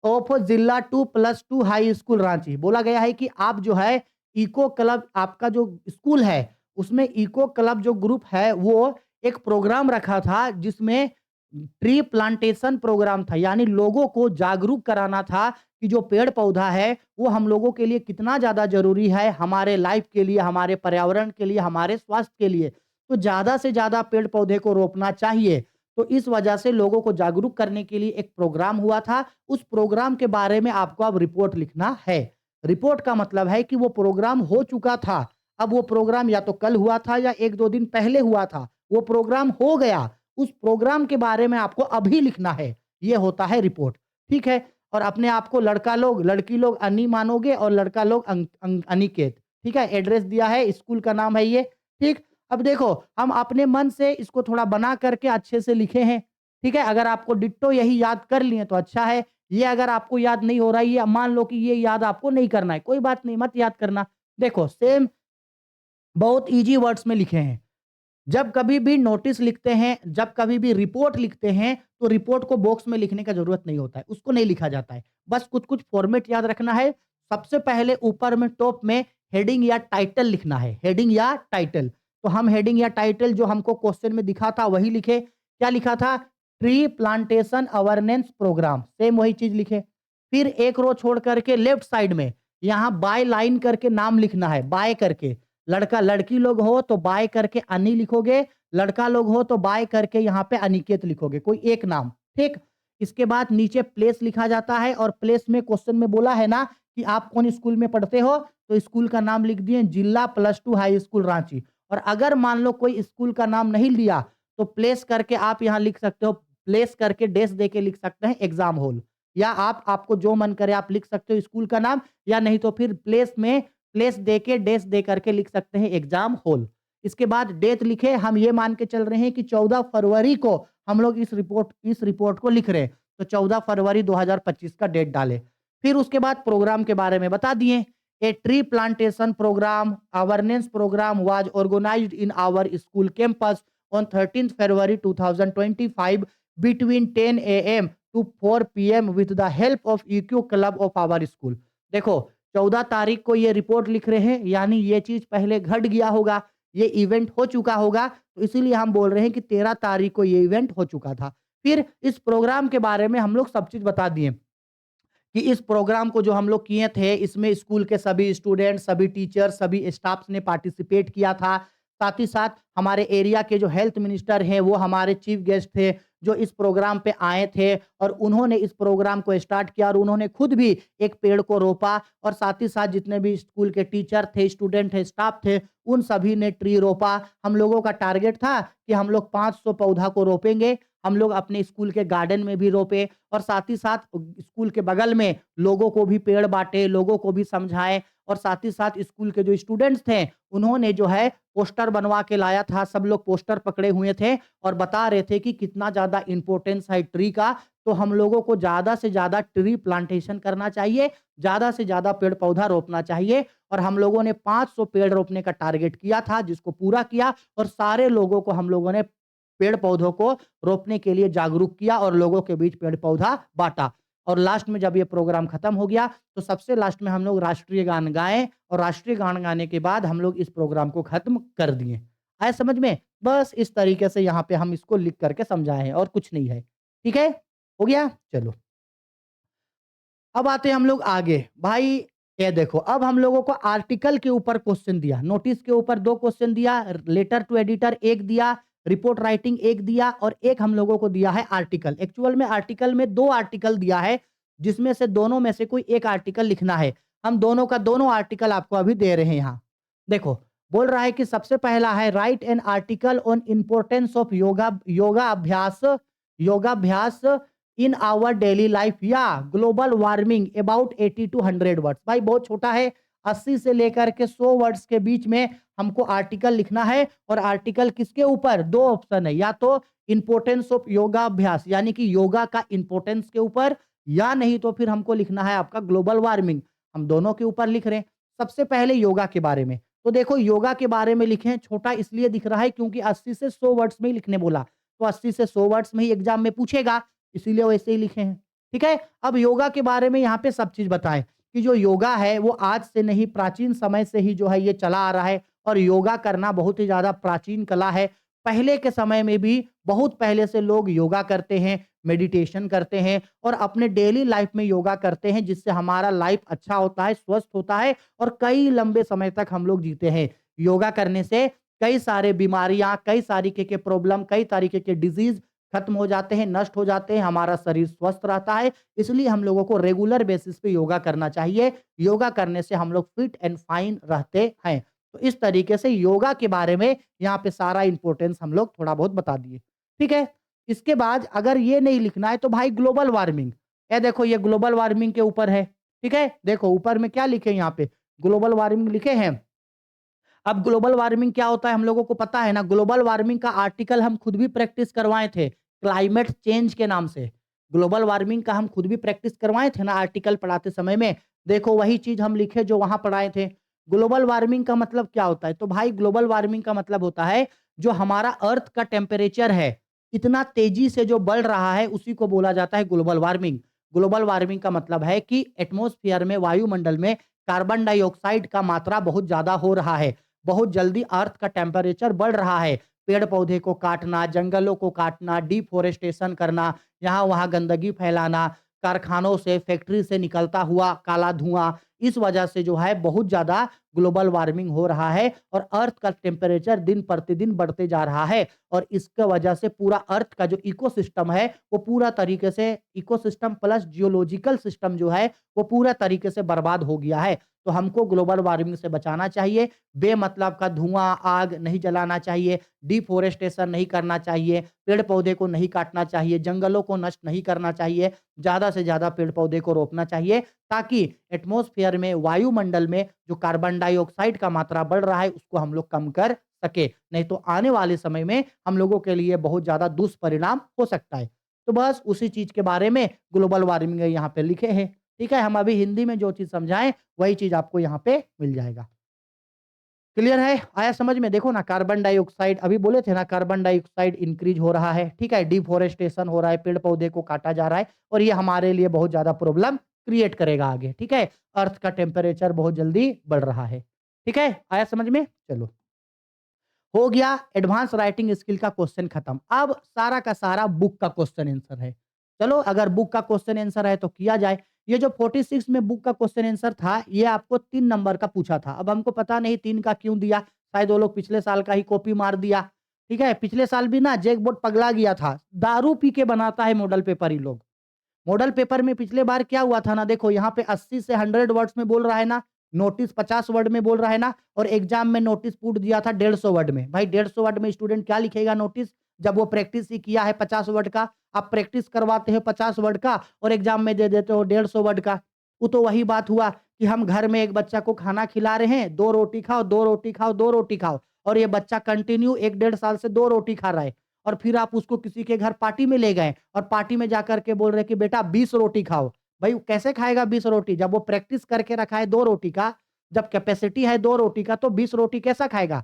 of जिला 2+2 high school Ranchi. बोला गया है कि आप जो है eco club, आपका जो स्कूल है उसमें इको क्लब जो ग्रुप है वो एक प्रोग्राम रखा था जिसमें ट्री प्लांटेशन प्रोग्राम था, यानी लोगों को जागरूक कराना था कि जो पेड़ पौधा है वो हम लोगों के लिए कितना ज्यादा जरूरी है, हमारे लाइफ के लिए, हमारे पर्यावरण के लिए, हमारे स्वास्थ्य के लिए। तो ज्यादा से ज्यादा पेड़ पौधे को रोपना चाहिए। तो इस वजह से लोगों को जागरूक करने के लिए एक प्रोग्राम हुआ था। उस प्रोग्राम के बारे में आपको अब रिपोर्ट लिखना है। रिपोर्ट का मतलब है कि वो प्रोग्राम हो चुका था, अब वो प्रोग्राम या तो कल हुआ था या 1-2 दिन पहले हुआ था, वो प्रोग्राम हो गया, उस प्रोग्राम के बारे में आपको अभी लिखना है। ये होता है रिपोर्ट। ठीक है, और अपने आप को लड़का लोग, लड़की लोग अनी मानोगे और लड़का लोग अनिकेत। ठीक है, एड्रेस दिया है, स्कूल का नाम है ये। ठीक, अब देखो हम अपने मन से इसको थोड़ा बना करके अच्छे से लिखे हैं। ठीक है, अगर आपको डिट्टो यही याद कर लिए तो अच्छा है। ये अगर आपको याद नहीं हो रहा है, ये मान लो कि ये याद आपको नहीं करना है, कोई बात नहीं, मत याद करना। देखो सेम बहुत इजी वर्ड्स में लिखे हैं। जब कभी भी नोटिस लिखते हैं, जब कभी भी रिपोर्ट लिखते हैं, तो रिपोर्ट को बॉक्स में लिखने का जरूरत नहीं होता है, उसको नहीं लिखा जाता है। बस कुछ कुछ फॉर्मेट याद रखना है। सबसे पहले ऊपर में टॉप में हेडिंग या टाइटल लिखना है, हेडिंग या टाइटल। तो हम हेडिंग या टाइटल जो हमको क्वेश्चन में दिखा था वही लिखे। क्या लिखा था? Tree plantation awareness programme, same वही चीज लिखे। फिर एक रो छोड़ करके लेफ्ट साइड में यहाँ बाय लाइन करके नाम लिखना है, बाय करके। लड़का लड़की लोग हो तो बाय करके अनी लिखोगे, लड़का लोग हो तो बाय करके यहाँ पे अनिकेत लिखोगे, कोई एक नाम। ठीक, इसके बाद नीचे प्लेस लिखा जाता है, और प्लेस में क्वेश्चन में बोला है ना कि आप कौन स्कूल में पढ़ते हो, तो स्कूल का नाम लिख दिए जिला +2 हाई स्कूल रांची। और अगर मान लो कोई स्कूल का नाम नहीं लिया तो प्लेस करके आप यहाँ लिख सकते हो, प्लेस करके डेस दे के लिख सकते हैं एग्जाम हॉल, या आपको जो मन करे आप लिख सकते हो स्कूल का नाम, या नहीं तो फिर प्लेस में प्लेस दे के डेस दे करके लिख सकते हैं एग्जाम हॉल। इसके बाद डेट लिखे, हम ये मान के चल रहे हैं कि 14 फरवरी को हम लोग इस रिपोर्ट को लिख रहे हैं। तो 14 फरवरी 2025 का डेट डाले। फिर उसके बाद प्रोग्राम के बारे में बता दिए। A tree plantation programme awareness programme was organised in our school campus on 13 February 2025 between 10 a.m. to 4 p.m. with the help of EQ club of our school. देखो 14 तारीख को ये रिपोर्ट लिख रहे हैं, यानी ये चीज पहले घट गया होगा, ये इवेंट हो चुका होगा, तो इसीलिए हम बोल रहे हैं कि 13 तारीख को ये इवेंट हो चुका था। फिर इस प्रोग्राम के बारे में हम लोग सब चीज बता दिए कि इस प्रोग्राम को जो हम लोग किए थे, इसमें स्कूल के सभी स्टूडेंट, सभी टीचर, सभी स्टाफ्स ने पार्टिसिपेट किया था। साथ ही साथ हमारे एरिया के जो हेल्थ मिनिस्टर हैं, वो हमारे चीफ गेस्ट थे, जो इस प्रोग्राम पे आए थे और उन्होंने इस प्रोग्राम को स्टार्ट किया और उन्होंने खुद भी एक पेड़ को रोपा और साथ ही साथ जितने भी स्कूल के टीचर थे, स्टूडेंट थे, स्टाफ थे, उन सभी ने ट्री रोपा। हम लोगों का टारगेट था कि हम लोग 500 पौधा को रोपेंगे। हम लोग अपने स्कूल के गार्डन में भी रोपे और साथ ही साथ स्कूल के बगल में लोगों को भी पेड़ बांटे, लोगों को भी समझाएं और साथ ही साथ स्कूल के जो स्टूडेंट्स थे, उन्होंने जो है पोस्टर बनवा के लाया था। सब लोग पोस्टर पकड़े हुए थे और बता रहे थे कि कितना ज्यादा इंपॉर्टेंस है ट्री का। तो हम लोगों को ज्यादा से ज्यादा ट्री प्लांटेशन करना चाहिए, ज्यादा से ज्यादा पेड़ पौधा रोपना चाहिए और हम लोगों ने 500 पेड़ रोपने का टारगेट किया था, जिसको पूरा किया और सारे लोगों को हम लोगों ने पेड़ पौधों को रोपने के लिए जागरूक किया और लोगों के बीच पेड़ पौधा बांटा। और लास्ट में जब ये प्रोग्राम खत्म हो गया, तो सबसे लास्ट में हम लोग राष्ट्रीय गान गाए और राष्ट्रीय गान गाने के बाद हम लोग इस प्रोग्राम को खत्म कर दिए। आए समझ में? बस इस तरीके से यहाँ पे हम इसको लिख करके समझाए हैं और कुछ नहीं है। ठीक है? हो गया? चलो। अब आते हैं हम लोग आगे। भाई ये देखो, अब हम लोगों को आर्टिकल के ऊपर क्वेश्चन दिया, नोटिस के ऊपर 2 क्वेश्चन दिया, लेटर टू एडिटर 1 दिया, रिपोर्ट राइटिंग 1 दिया और 1 हम लोगों को दिया है आर्टिकल। एक्चुअल में आर्टिकल में 2 आर्टिकल दिया है, जिसमें से दोनों में से कोई एक आर्टिकल लिखना है। हम दोनों का दोनों आर्टिकल आपको अभी दे रहे हैं यहाँ। देखो, बोल रहा है कि सबसे पहला है write an article on importance of योगाभ्यास इन आवर डेली लाइफ या global warming about 80 to 100 words. भाई बहुत छोटा है, 80 से लेकर के 100 वर्ड्स के बीच में हमको आर्टिकल लिखना है और आर्टिकल किसके ऊपर? 2 ऑप्शन है, या तो इंपॉर्टेंस ऑफ योगाभ्यास यानी कि योगा का इंपॉर्टेंस के ऊपर, या नहीं तो फिर हमको लिखना है आपका ग्लोबल वार्मिंग। हम दोनों के ऊपर लिख रहे हैं। सबसे पहले योगा के बारे में, तो देखो योगा के बारे में लिखें, छोटा इसलिए दिख रहा है क्योंकि 80 से 100 वर्ड्स में ही लिखने बोला, तो 80 से 100 वर्ड्स में ही एग्जाम में पूछेगा, इसीलिए वैसे ही लिखे हैं। ठीक है? अब योगा के बारे में यहाँ पे सब चीज बताएं कि जो योगा है वो आज से नहीं, प्राचीन समय से ही जो है ये चला आ रहा है और योगा करना बहुत ही ज्यादा प्राचीन कला है। पहले के समय में भी बहुत पहले से लोग योगा करते हैं, मेडिटेशन करते हैं और अपने डेली लाइफ में योगा करते हैं, जिससे हमारा लाइफ अच्छा होता है, स्वस्थ होता है और कई लंबे समय तक हम लोग जीते हैं। योगा करने से कई सारे बीमारियां, कई तरीके के प्रॉब्लम, कई तरीके के डिजीज खत्म हो जाते हैं, नष्ट हो जाते हैं, हमारा शरीर स्वस्थ रहता है। इसलिए हम लोगों को रेगुलर बेसिस पे योगा करना चाहिए। योगा करने से हम लोग फिट एंड फाइन रहते हैं। तो इस तरीके से योगा के बारे में यहाँ पे सारा इंपॉर्टेंस हम लोग थोड़ा बहुत बता दिए। ठीक है? इसके बाद अगर ये नहीं लिखना है तो भाई ग्लोबल वार्मिंग, ये देखो ये ग्लोबल वार्मिंग के ऊपर है। ठीक है? देखो ऊपर में क्या लिखे यहाँ पे? ग्लोबल वार्मिंग लिखे हैं। अब ग्लोबल वार्मिंग क्या होता है हम लोगों को पता है ना। ग्लोबल वार्मिंग का आर्टिकल हम खुद भी प्रैक्टिस करवाए थे क्लाइमेट चेंज के नाम से। ग्लोबल वार्मिंग का हम खुद भी प्रैक्टिस करवाए थे ना आर्टिकल पढ़ाते समय में। देखो वही चीज हम लिखे जो वहां पढ़ाए थे। ग्लोबल वार्मिंग का मतलब क्या होता है? तो भाई ग्लोबल वार्मिंग का मतलब होता है जो हमारा अर्थ का टेम्परेचर है, इतना तेजी से जो बढ़ रहा है, उसी को बोला जाता है ग्लोबल वार्मिंग। ग्लोबल वार्मिंग का मतलब है कि एटमॉस्फेयर में, वायुमंडल में कार्बन डाइऑक्साइड का मात्रा बहुत ज्यादा हो रहा है। बहुत जल्दी अर्थ का टेम्परेचर बढ़ रहा है। पेड़ पौधे को काटना, जंगलों को काटना, डिफोरेस्टेशन करना, यहाँ वहाँ गंदगी फैलाना, कारखानों से, फैक्ट्री से निकलता हुआ काला धुआं, इस वजह से जो है बहुत ज्यादा ग्लोबल वार्मिंग हो रहा है और अर्थ का टेम्परेचर दिन प्रतिदिन बढ़ते जा रहा है। और इसके वजह से पूरा अर्थ का जो इकोसिस्टम है वो पूरा तरीके से, इकोसिस्टम प्लस जियोलॉजिकल सिस्टम जो है वो पूरा तरीके से बर्बाद हो गया है। तो हमको ग्लोबल वार्मिंग से बचाना चाहिए। बेमतलब का धुआं, आग नहीं जलाना चाहिए, डिफोरेस्टेशन नहीं करना चाहिए, पेड़ पौधे को नहीं काटना चाहिए, जंगलों को नष्ट नहीं करना चाहिए, ज्यादा से ज्यादा पेड़ पौधे को रोपना चाहिए, ताकि एटमॉस्फेयर में, वायुमंडल में जो कार्बन डाइऑक्साइड का मात्रा बढ़ रहा है उसको हम लोग कम कर सके। नहीं तो आने वाले समय में हम लोगों के लिए बहुत ज्यादा दुष्परिणाम हो सकता है। तो बस उसी चीज के बारे में ग्लोबल वार्मिंग यहाँ पे लिखे हैं। ठीक है, हम अभी हिंदी में जो चीज समझाएं वही चीज आपको यहाँ पे मिल जाएगा। क्लियर है? आया समझ में? देखो ना, कार्बन डाइऑक्साइड अभी बोले थे ना, कार्बन डाइऑक्साइड इंक्रीज हो रहा है। ठीक है, डिफोरेस्टेशन हो रहा है, पेड़ पौधे को काटा जा रहा है और ये हमारे लिए बहुत ज्यादा प्रॉब्लम क्रिएट करेगा आगे। ठीक है, अर्थ का टेम्परेचर बहुत जल्दी बढ़ रहा है। ठीक है, आया समझ में? चलो, हो गया एडवांस राइटिंग स्किल का क्वेश्चन खत्म। अब सारा का सारा बुक का क्वेश्चन आंसर है। चलो, अगर बुक का क्वेश्चन आंसर है तो किया जाए। ये जो 46 में बुक का क्वेश्चन आंसर था, ये आपको 3 नंबर का पूछा था। अब हमको पता नहीं 3 का क्यों दिया, शायद वो लोग पिछले साल का ही कॉपी मार दिया। ठीक है, पिछले साल भी ना जैक बोर्ड पगला गया था, दारू पी के बनाता है मॉडल पेपर। ये लोग मॉडल पेपर में पिछले बार क्या हुआ था ना, देखो यहाँ पे 80 से 100 वर्ड्स में बोल रहा है ना, नोटिस 50 वर्ड में बोल रहा है ना, और एग्जाम में नोटिस पुट दिया था 150 वर्ड में। भाई 150 वर्ड में स्टूडेंट क्या लिखेगा नोटिस, जब वो प्रैक्टिस ही किया है 50 वर्ड का। आप प्रैक्टिस करवाते हो 50 वर्ड का और एग्जाम में दे देते हो 150 वर्ड का। वो तो वही बात हुआ कि हम घर में एक बच्चा को खाना खिला रहे हैं, 2 रोटी खाओ, 2 रोटी खाओ, 2 रोटी खाओ, और ये बच्चा कंटिन्यू 1 डेढ़ साल से 2 रोटी खा रहा है। और फिर आप उसको किसी के घर पार्टी में ले गए और पार्टी में जाकर के बोल रहे कि बेटा 20 रोटी खाओ। भाई कैसे खाएगा 20 रोटी, जब वो प्रैक्टिस करके रखा है 2 रोटी का, जब कैपेसिटी है 2 रोटी का, तो 20 रोटी कैसा खाएगा?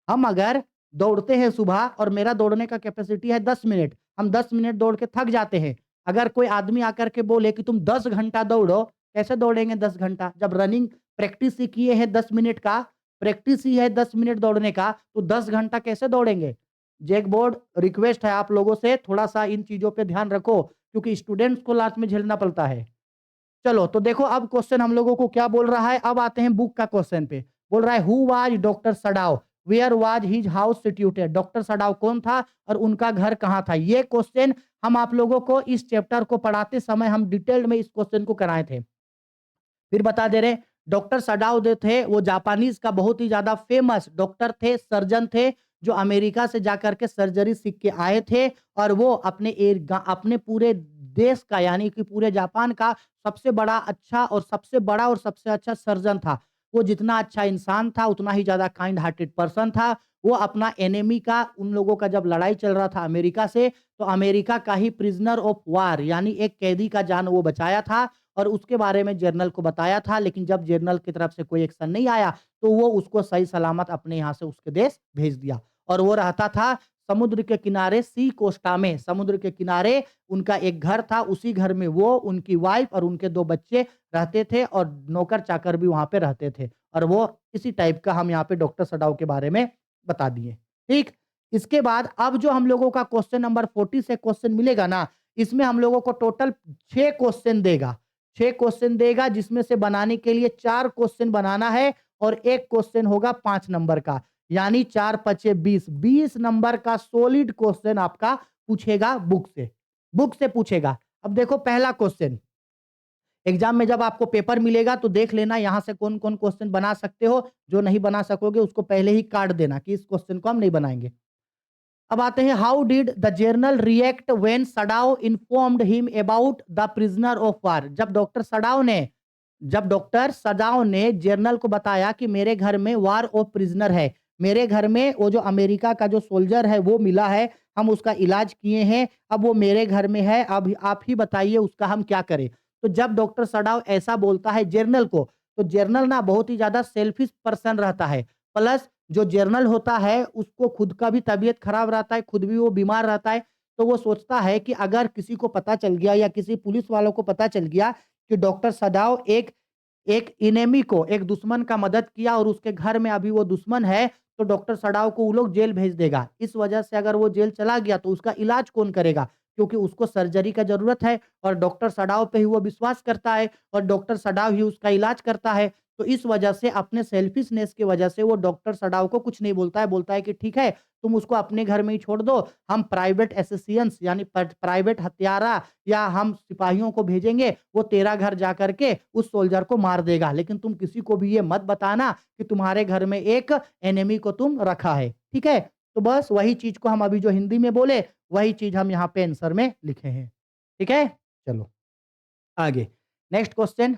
हम अगर दौड़ते हैं सुबह और मेरा दौड़ने का कैपेसिटी है 10 मिनट, हम 10 मिनट दौड़ के थक जाते हैं। अगर कोई आदमी आकर के बोले कि तुम 10 घंटा दौड़ो, कैसे दौड़ेंगे 10 घंटा? जब रनिंग प्रैक्टिस ही किए हैं 10 मिनट का, प्रैक्टिस ही है 10 मिनट दौड़ने का, तो 10 घंटा कैसे दौड़ेंगे? जैक बोर्ड रिक्वेस्ट है आप लोगों से, थोड़ा-सा इन चीज़ों पे ध्यान रखो, क्योंकि स्टूडेंट्स को लास्ट में झेलना पड़ता है। चलो, तो देखो अब क्वेश्चन हम लोगों को क्या बोल रहा है, अब आते हैं बुक का क्वेश्चन पे। बोल रहा है who was doctor Sadao, where was his house situated. Doctor Sadao कौन था और उनका घर कहाँ था? ये क्वेश्चन हम आप लोगों को इस चैप्टर को पढ़ाते समय हम डिटेल में इस क्वेश्चन को कराए थे। फिर बता दे रहे, डॉक्टर सडाव जो थे वो जापानीज का बहुत ही ज्यादा फेमस डॉक्टर थे, सर्जन थे, जो अमेरिका से जाकर के सर्जरी सीख के आए थे। और वो अपने पूरे देश का, यानी कि पूरे जापान का सबसे बड़ा अच्छा और सबसे बड़ा और सबसे अच्छा सर्जन था। वो जितना अच्छा इंसान था उतना ही ज्यादा काइंड हार्टेड पर्सन था। वो अपना एनिमी का, उन लोगों का जब लड़ाई चल रहा था अमेरिका से, तो अमेरिका का ही प्रिजनर ऑफ वार यानी एक कैदी का जान वो बचाया था और उसके बारे में जनरल को बताया था। लेकिन जब जनरल की तरफ से कोई एक्शन नहीं आया तो वो उसको सही सलामत अपने यहाँ से उसके देश भेज दिया। और वो रहता था समुद्र के किनारे, सी कोस्टा में, समुद्र के किनारे उनका एक घर था। उसी घर में वो, उनकी वाइफ और उनके 2 बच्चे रहते थे और नौकर चाकर भी वहां पे रहते थे। और वो इसी टाइप का हम यहाँ पे डॉक्टर सडाव के बारे में बता दिए। ठीक, इसके बाद अब जो हम लोगों का क्वेश्चन नंबर 40 से क्वेश्चन मिलेगा ना, इसमें हम लोगों को टोटल 6 क्वेश्चन देगा। 6 क्वेश्चन देगा, जिसमें से बनाने के लिए 4 क्वेश्चन बनाना है और 1 क्वेश्चन होगा 5 नंबर का, यानी 4 पचे 20, 20 नंबर का सॉलिड क्वेश्चन आपका पूछेगा बुक से पूछेगा। अब देखो पहला क्वेश्चन, एग्जाम में जब आपको पेपर मिलेगा तो देख लेना यहाँ से कौन कौन क्वेश्चन बना सकते हो। जो नहीं बना सकोगे उसको पहले ही काट देना कि इस क्वेश्चन को हम नहीं बनाएंगे। अब आते हैं, how did the general react when Sadao informed him about the prisoner of war. जब डॉक्टर सडाव ने जर्नल को बताया कि मेरे घर में वार ऑफ प्रिजनर है, मेरे घर में वो जो अमेरिका का जो सोल्जर है वो मिला है, हम उसका इलाज किए हैं, अब वो मेरे घर में है, अब आप ही बताइए उसका हम क्या करें। तो जब डॉक्टर सडाव ऐसा बोलता है जर्नल को, तो जर्नल ना बहुत ही ज्यादा सेल्फिश पर्सन रहता है। प्लस जो जर्नल होता है उसको खुद का भी तबीयत खराब रहता है, खुद भी वो बीमार रहता है। तो वो सोचता है कि अगर किसी को पता चल गया या किसी पुलिस वालों को पता चल गया कि डॉक्टर सदाव एक एक इनेमी को, एक दुश्मन का मदद किया और उसके घर में अभी वो दुश्मन है, तो डॉक्टर सडाव को वो लोग जेल भेज देगा। इस वजह से अगर वो जेल चला गया तो उसका इलाज कौन करेगा, क्योंकि उसको सर्जरी का जरूरत है और डॉक्टर सडाव पे ही वो विश्वास करता है और डॉक्टर सडाव ही उसका इलाज करता है। तो इस वजह से, अपने सेल्फिशनेस की वजह से, वो डॉक्टर सडाव को कुछ नहीं बोलता है, बोलता है कि ठीक है तुम उसको अपने घर में ही छोड़ दो, हम प्राइवेट एसेसियंस यानी प्राइवेट हत्यारा या हम सिपाहियों को भेजेंगे, वो तेरा घर जा करके उस सोल्जर को मार देगा, लेकिन तुम किसी को भी ये मत बताना कि तुम्हारे घर में एक एनिमी को तुम रखा है। ठीक है, तो बस वही चीज को हम अभी जो हिंदी में बोले वही चीज हम यहाँ पे आंसर में लिखे हैं। ठीक है, चलो आगे नेक्स्ट क्वेश्चन।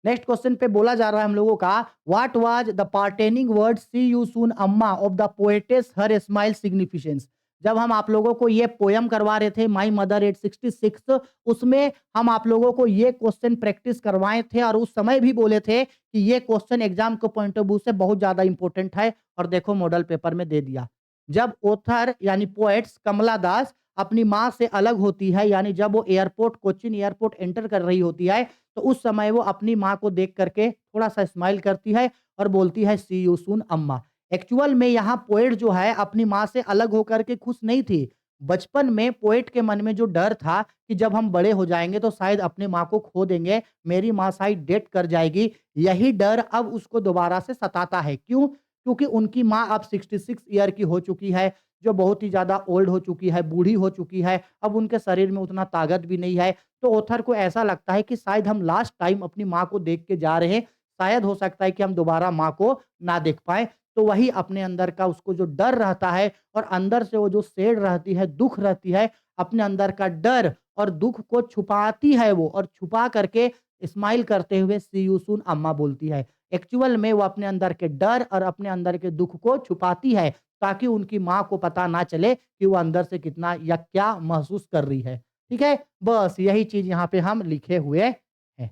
नेक्स्ट क्वेश्चन पे बोला जा रहा है हम लोगों का, what was the parting word see you soon Amma of the poetess her smile significance. जब हम आप लोगों को ये पोयम करवा रहे थे माय मदर एट 66, उसमें हम आप लोगों को ये क्वेश्चन प्रैक्टिस करवाए थे और उस समय भी बोले थे कि ये क्वेश्चन एग्जाम के पॉइंट ऑफ व्यू से बहुत ज्यादा इंपॉर्टेंट है और देखो मॉडल पेपर में दे दिया। जब ऑथर यानी पोएट्स कमला दास अपनी माँ से अलग होती है, यानी जब वो एयरपोर्ट कोचिन एयरपोर्ट एंटर कर रही होती है, तो उस समय वो अपनी माँ को देख करके थोड़ा सा स्माइल करती है और बोलती है सी यू सून अम्मा। एक्चुअल में यहाँ पोएट जो है अपनी माँ से अलग होकर के खुश नहीं थी। बचपन में पोएट के मन में जो डर था कि जब हम बड़े हो जाएंगे तो शायद अपनी माँ को खो देंगे, मेरी माँ शायद डेथ कर जाएगी, यही डर अब उसको दोबारा से सताता है। क्यों? क्योंकि उनकी माँ अब 66 ईयर की हो चुकी है, जो बहुत ही ज़्यादा ओल्ड हो चुकी है, बूढ़ी हो चुकी है, अब उनके शरीर में उतना ताकत भी नहीं है। तो ऑथर को ऐसा लगता है कि शायद हम लास्ट टाइम अपनी माँ को देख के जा रहे हैं, शायद हो सकता है कि हम दोबारा माँ को ना देख पाएँ। तो वही अपने अंदर का उसको जो डर रहता है और अंदर से वो जो सेड रहती है, दुःख रहती है, अपने अंदर का डर और दुःख को छुपाती है वो और छुपा करके स्माइल करते हुए सी यू सून अम्मा बोलती है। एक्चुअल में वो अपने अंदर के डर और अपने अंदर के दुःख को छुपाती है, ताकि उनकी माँ को पता ना चले कि वो अंदर से कितना या क्या महसूस कर रही है। ठीक है? बस यही चीज़ यहाँ पे हम लिखे हुए हैं।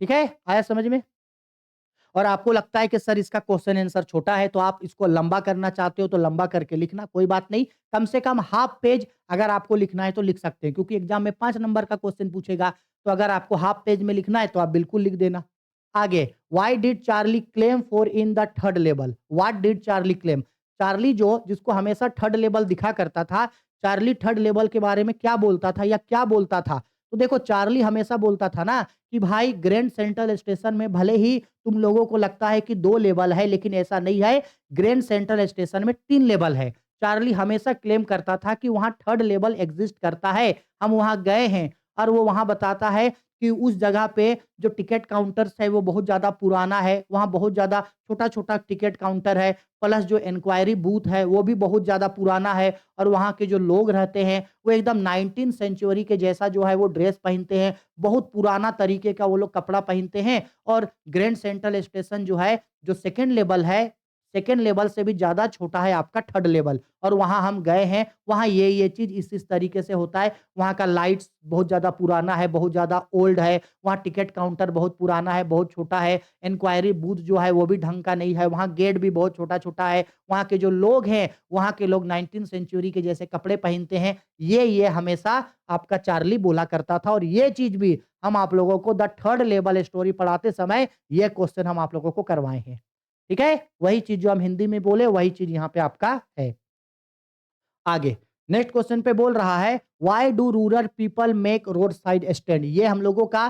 ठीक है? आया समझ में? और आपको लगता है कि सर इसका क्वेश्चन आंसर छोटा है, तो आप इसको लंबा करना चाहते हो तो लंबा करके लिखना, कोई बात नहीं। कम से कम हाफ पेज अगर आपको लिखना है तो लिख सकते हैं, क्योंकि एग्जाम में 5 नंबर का क्वेश्चन पूछेगा, तो अगर आपको हाफ पेज में लिखना है तो आप बिल्कुल लिख देना। आगे, why did Charlie claim for in the third level? What did Charlie claim? Charlie जो जिसको हमेशा थर्ड लेवल दिखा करता था, चार्ली थर्ड लेवल के बारे में क्या बोलता था या क्या बोलता था? तो देखो चार्ली हमेशा बोलता था ना कि भाई ग्रैंड सेंट्रल स्टेशन में भले ही तुम लोगों को लगता है कि 2 लेवल है, लेकिन ऐसा नहीं है। ग्रैंड सेंट्रल स्टेशन में 3 लेवल है। चार्ली हमेशा क्लेम करता था कि वहाँ थर्ड लेवल एग्ज़िस्ट करता है। हम वहाँ गए हैं और वो वहाँ बताता है कि उस जगह पे जो टिकट काउंटर्स है वो बहुत ज़्यादा पुराना है। वहाँ बहुत ज़्यादा छोटा-छोटा टिकट काउंटर है, प्लस जो इंक्वायरी बूथ है वो भी बहुत ज़्यादा पुराना है और वहाँ के जो लोग रहते हैं वो एकदम 19th सेंचुरी के जैसा जो है वो ड्रेस पहनते हैं। बहुत पुराना तरीके का वो लोग कपड़ा पहनते हैं और ग्रैंड सेंट्रल स्टेशन जो है, जो सेकंड लेवल है, सेकंड लेवल से भी ज़्यादा छोटा है आपका थर्ड लेवल और वहाँ हम गए हैं। वहाँ ये चीज़ इस तरीके से होता है। वहाँ का लाइट्स बहुत ज़्यादा पुराना है, बहुत ज़्यादा ओल्ड है। वहाँ टिकट काउंटर बहुत पुराना है, बहुत छोटा है। इंक्वायरी बूथ जो है वो भी ढंग का नहीं है। वहाँ गेट भी बहुत छोटा-छोटा है। वहाँ के जो लोग हैं, वहाँ के लोग 19th सेंचुरी के जैसे कपड़े पहनते हैं। ये हमेशा आपका चार्ली बोला करता था और ये चीज़ भी हम आप लोगों को द थर्ड लेवल स्टोरी पढ़ाते समय ये क्वेश्चन हम आप लोगों को करवाए हैं। ठीक है? वही चीज़ जो हम हिंदी में बोले वही चीज़ यहाँ पे आपका है। आगे, नेक्स्ट क्वेश्चन पे बोल रहा है why do rural people make road side stand? ये हम लोगों का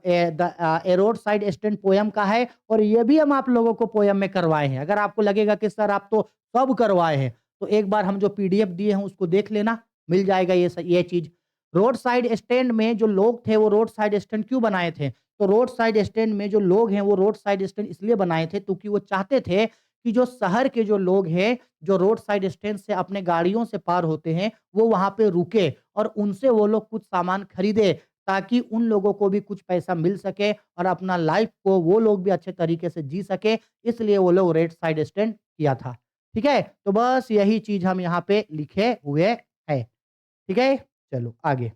ए रोड साइड स्टैंड पोयम का है और ये भी हम आप लोगों को पोयम में करवाए हैं। अगर आपको लगेगा कि सर आप तो सब करवाए हैं, तो एक बार हम जो पीडीएफ दिए हैं उसको देख लेना, मिल जाएगा ये चीज़। रोड साइड स्टैंड में जो लोग थे वो रोड साइड स्टैंड क्यों बनाए थे? तो रोड साइड स्टैंड में जो लोग हैं वो रोड साइड स्टैंड इसलिए बनाए थे क्योंकि वो चाहते थे कि जो शहर के जो लोग हैं, जो रोड साइड स्टैंड से अपने गाड़ियों से पार होते हैं, वो वहाँ पे रुके और उनसे वो लोग कुछ सामान खरीदे, ताकि उन लोगों को भी कुछ पैसा मिल सके और अपना लाइफ को वो लोग भी अच्छे तरीके से जी सके, इसलिए वो लोग रोड साइड स्टैंड किया था। ठीक है? तो बस यही चीज़ हम यहाँ पे लिखे हुए हैं। ठीक है? चलो आगे।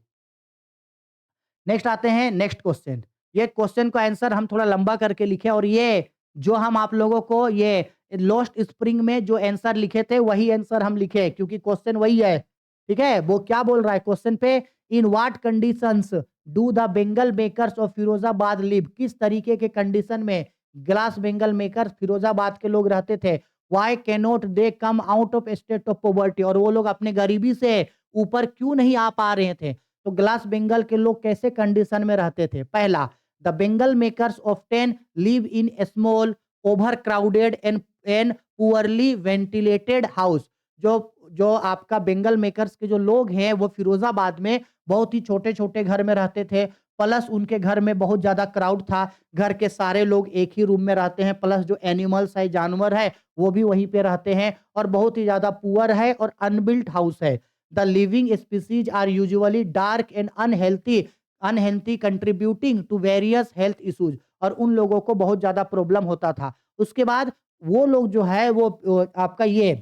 नेक्स्ट आते हैं नेक्स्ट क्वेश्चन। ये क्वेश्चन का आंसर हम थोड़ा लंबा करके लिखे और ये जो हम आप लोगों को ये लॉस्ट स्प्रिंग में जो आंसर लिखे थे वही आंसर हम लिखे क्योंकि क्वेश्चन वही है। ठीक है? वो क्या बोल रहा है क्वेश्चन पे in what conditions do the Bengal makers of Firozabad live? किस तरीके के कंडीशन में ग्लास बेंगल मेकर्स फिरोजाबाद के लोग रहते थे? Why cannot they come out of state of poverty? और वो लोग अपने गरीबी से ऊपर क्यों नहीं आ पा रहे थे? तो ग्लास बंगाल के लोग कैसे कंडीशन में रहते थे? पहला, the bangle makers often live in small overcrowded and poorly ventilated house. जो जो आपका बंगाल मेकर्स के जो लोग हैं वो फिरोजाबाद में बहुत ही छोटे-छोटे घर में रहते थे। प्लस उनके घर में बहुत ज्यादा क्राउड था। घर के सारे लोग एक ही रूम में रहते हैं। प्लस जो एनिमल्स है, जानवर है, वो भी वहीं पे रहते हैं और बहुत ही ज्यादा पुअर है और अनबिल्ट हाउस है। The living species are usually dark and unhealthy contributing to various health issues। और उन लोगों को बहुत ज्यादा प्रॉब्लम होता था। उसके बाद वो लोग जो है वो आपका ये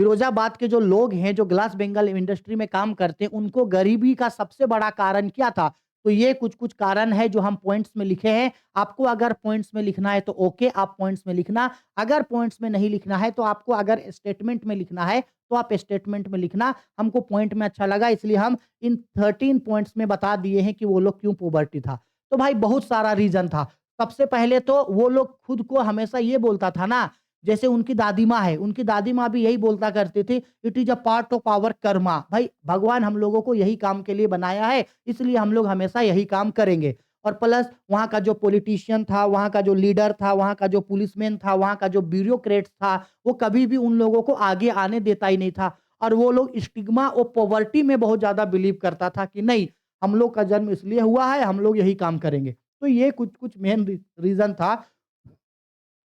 फिरोजाबाद के जो लोग हैं, जो ग्लास बेंगल इंडस्ट्री में काम करते हैं, उनको गरीबी का सबसे बड़ा कारण क्या था? तो ये कुछ-कुछ कारण है जो हम पॉइंट्स में लिखे हैं। आपको अगर पॉइंट्स में लिखना है तो ओके, आप पॉइंट्स में लिखना। अगर पॉइंट्स में नहीं लिखना है तो आपको अगर स्टेटमेंट में लिखना है, तो आप स्टेटमेंट में लिखना। हमको पॉइंट में अच्छा लगा इसलिए हम इन 13 पॉइंट्स में बता दिए हैं कि वो लोग क्यों पॉवर्टी था। तो भाई बहुत सारा रीज़न था। सबसे पहले तो वो लोग खुद को हमेशा ये बोलता था ना, जैसे उनकी दादी माँ है, उनकी दादी माँ भी यही बोलता करती थी, it is a part of our karma. भाई भगवान हम लोगों को यही काम के लिए बनाया है, इसलिए हम लोग हमेशा यही काम करेंगे। और प्लस वहाँ का जो पॉलिटिशियन था, वहाँ का जो लीडर था, वहाँ का जो पुलिसमैन था, वहाँ का जो ब्यूरोक्रेट्स था, वो कभी भी उन लोगों को आगे आने देता ही नहीं था। और वो लोग स्टिग्मा और पॉवर्टी में बहुत ज़्यादा बिलीव करता था कि नहीं, हम लोग का जन्म इसलिए हुआ है, हम लोग यही काम करेंगे। तो ये कुछ-कुछ मेन रीज़न था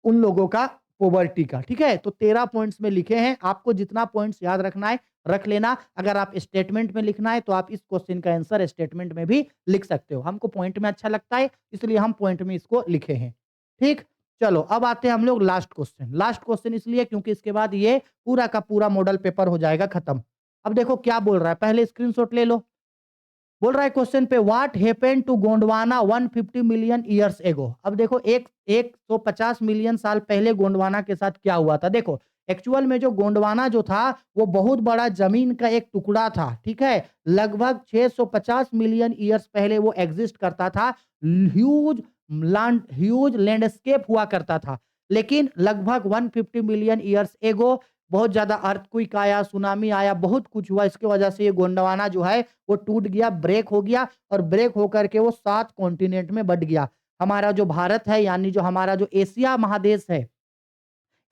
उन लोगों का पॉवर्टी का, ठीक है? तो 13 पॉइंट्स में लिखे हैं, आपको जितना पॉइंट्स याद रखना है, रख लेना। अगर आप स्टेटमेंट में लिखना है, तो आप इस क्वेश्चन का आंसर स्टेटमेंट में भी लिख सकते हो। हमको पॉइंट में अच्छा लगता है, इसलिए हम पॉइंट में इसको लिखे हैं, ठीक? चलो, अब आते हैं हम लोग लास्ट क्वेश्चन। लास्ट क्वेश्चन इसलिए क्योंकि इसके बाद ये पूरा का पूरा मॉडल पेपर हो जाएगा खत्म। अब देखो क्या बोल रहा है, पहले स्क्रीनशॉट ले लो। बोल रहा है क्वेश्चन पे what happened to Gondwana 150 million years ago. अब देखो एक 150 मिलियन साल पहले गोंडवाना के साथ क्या हुआ था। देखो एक्चुअल में जो गोंडवाना जो था वो बहुत बड़ा जमीन का एक टुकड़ा था, ठीक है। लगभग 650 मिलियन ईयर्स पहले वो एग्जिस्ट करता था। ह्यूज लैंडस्केप हुआ करता था। लेकिन लगभग 150 मिलियन ईयर्स एगो बहुत ज्यादा अर्थक्वेक आया, सुनामी आया, बहुत कुछ हुआ। इसकी वजह से ये गोंडवाना जो है वो टूट गया, ब्रेक हो गया और ब्रेक होकर के वो 7 कॉन्टिनेंट में बँट गया। हमारा जो भारत है यानी जो हमारा जो एशिया महादेश है,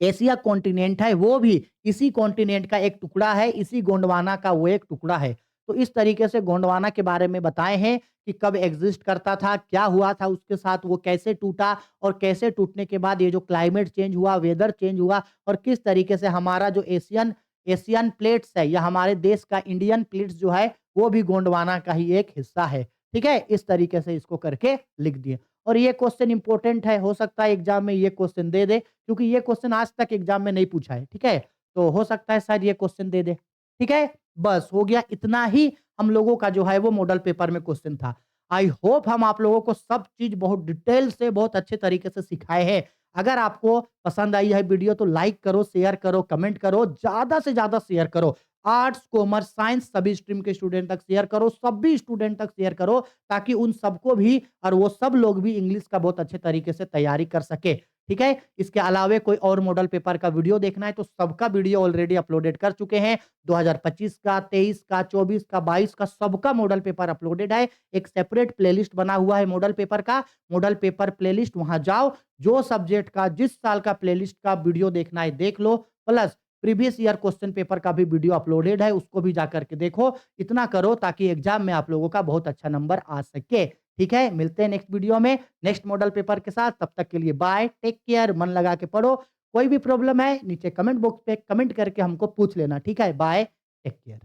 एशिया कॉन्टिनेंट है, वो भी इसी कॉन्टिनेंट का एक टुकड़ा है, इसी गोंडवाना का वो एक टुकड़ा है। तो इस तरीके से गोंडवाना के बारे में बताए हैं कि कब एग्ज़िस्ट करता था, क्या हुआ था उसके साथ, वो कैसे टूटा और कैसे टूटने के बाद ये जो क्लाइमेट चेंज हुआ, वेदर चेंज हुआ और किस तरीके से हमारा जो एशियन एशियन प्लेट्स है या हमारे देश का इंडियन प्लेट्स जो है, वो भी गोंडवाना का ही एक हिस्सा है। ठीक है? इस तरीके से इसको करके लिख दिए। और ये क्वेश्चन इंपॉर्टेंट है, हो सकता है एग्ज़ाम में ये क्वेश्चन दे दे क्योंकि ये क्वेश्चन आज तक एग्जाम में नहीं पूछा है, ठीक है? तो हो सकता है शायद ये क्वेश्चन दे दे, ठीक है? बस हो गया, इतना ही हम लोगों का जो है वो मॉडल पेपर में क्वेश्चन था। आई होप हम आप लोगों को सब चीज़ बहुत डिटेल से, बहुत अच्छे तरीके से सिखाए हैं। अगर आपको पसंद आई है वीडियो तो लाइक करो, शेयर करो, कमेंट करो, ज़्यादा से ज़्यादा शेयर करो। आर्ट्स, कॉमर्स, साइंस सभी स्ट्रीम के स्टूडेंट तक शेयर करो, सभी स्टूडेंट तक शेयर करो ताकि उन सबको भी और वो सब लोग भी इंग्लिश का बहुत अच्छे तरीके से तैयारी कर सके। ठीक है? इसके अलावे कोई और मॉडल पेपर का वीडियो देखना है तो सबका वीडियो ऑलरेडी अपलोडेड कर चुके हैं। 2025 का, 23 का, 24 का, 22 का सबका मॉडल पेपर अपलोडेड है। एक सेपरेट प्लेलिस्ट बना हुआ है मॉडल पेपर का, मॉडल पेपर प्लेलिस्ट वहाँ जाओ, जो सब्जेक्ट का जिस साल का प्लेलिस्ट का वीडियो देखना है देख लो, plus previous year question paper का भी वीडियो अपलोडेड है, उसको भी जाकर के देखो। इतना करो ताकि एग्जाम में आप लोगों का बहुत अच्छा नंबर आ सके। ठीक है? मिलते हैं नेक्स्ट वीडियो में, नेक्स्ट मॉडल पेपर के साथ। तब तक के लिए बाय, टेक केयर, मन लगा के पढ़ो। कोई भी प्रॉब्लम है नीचे कमेंट बॉक्स पे कमेंट करके हमको पूछ लेना। ठीक है? Bye, take care.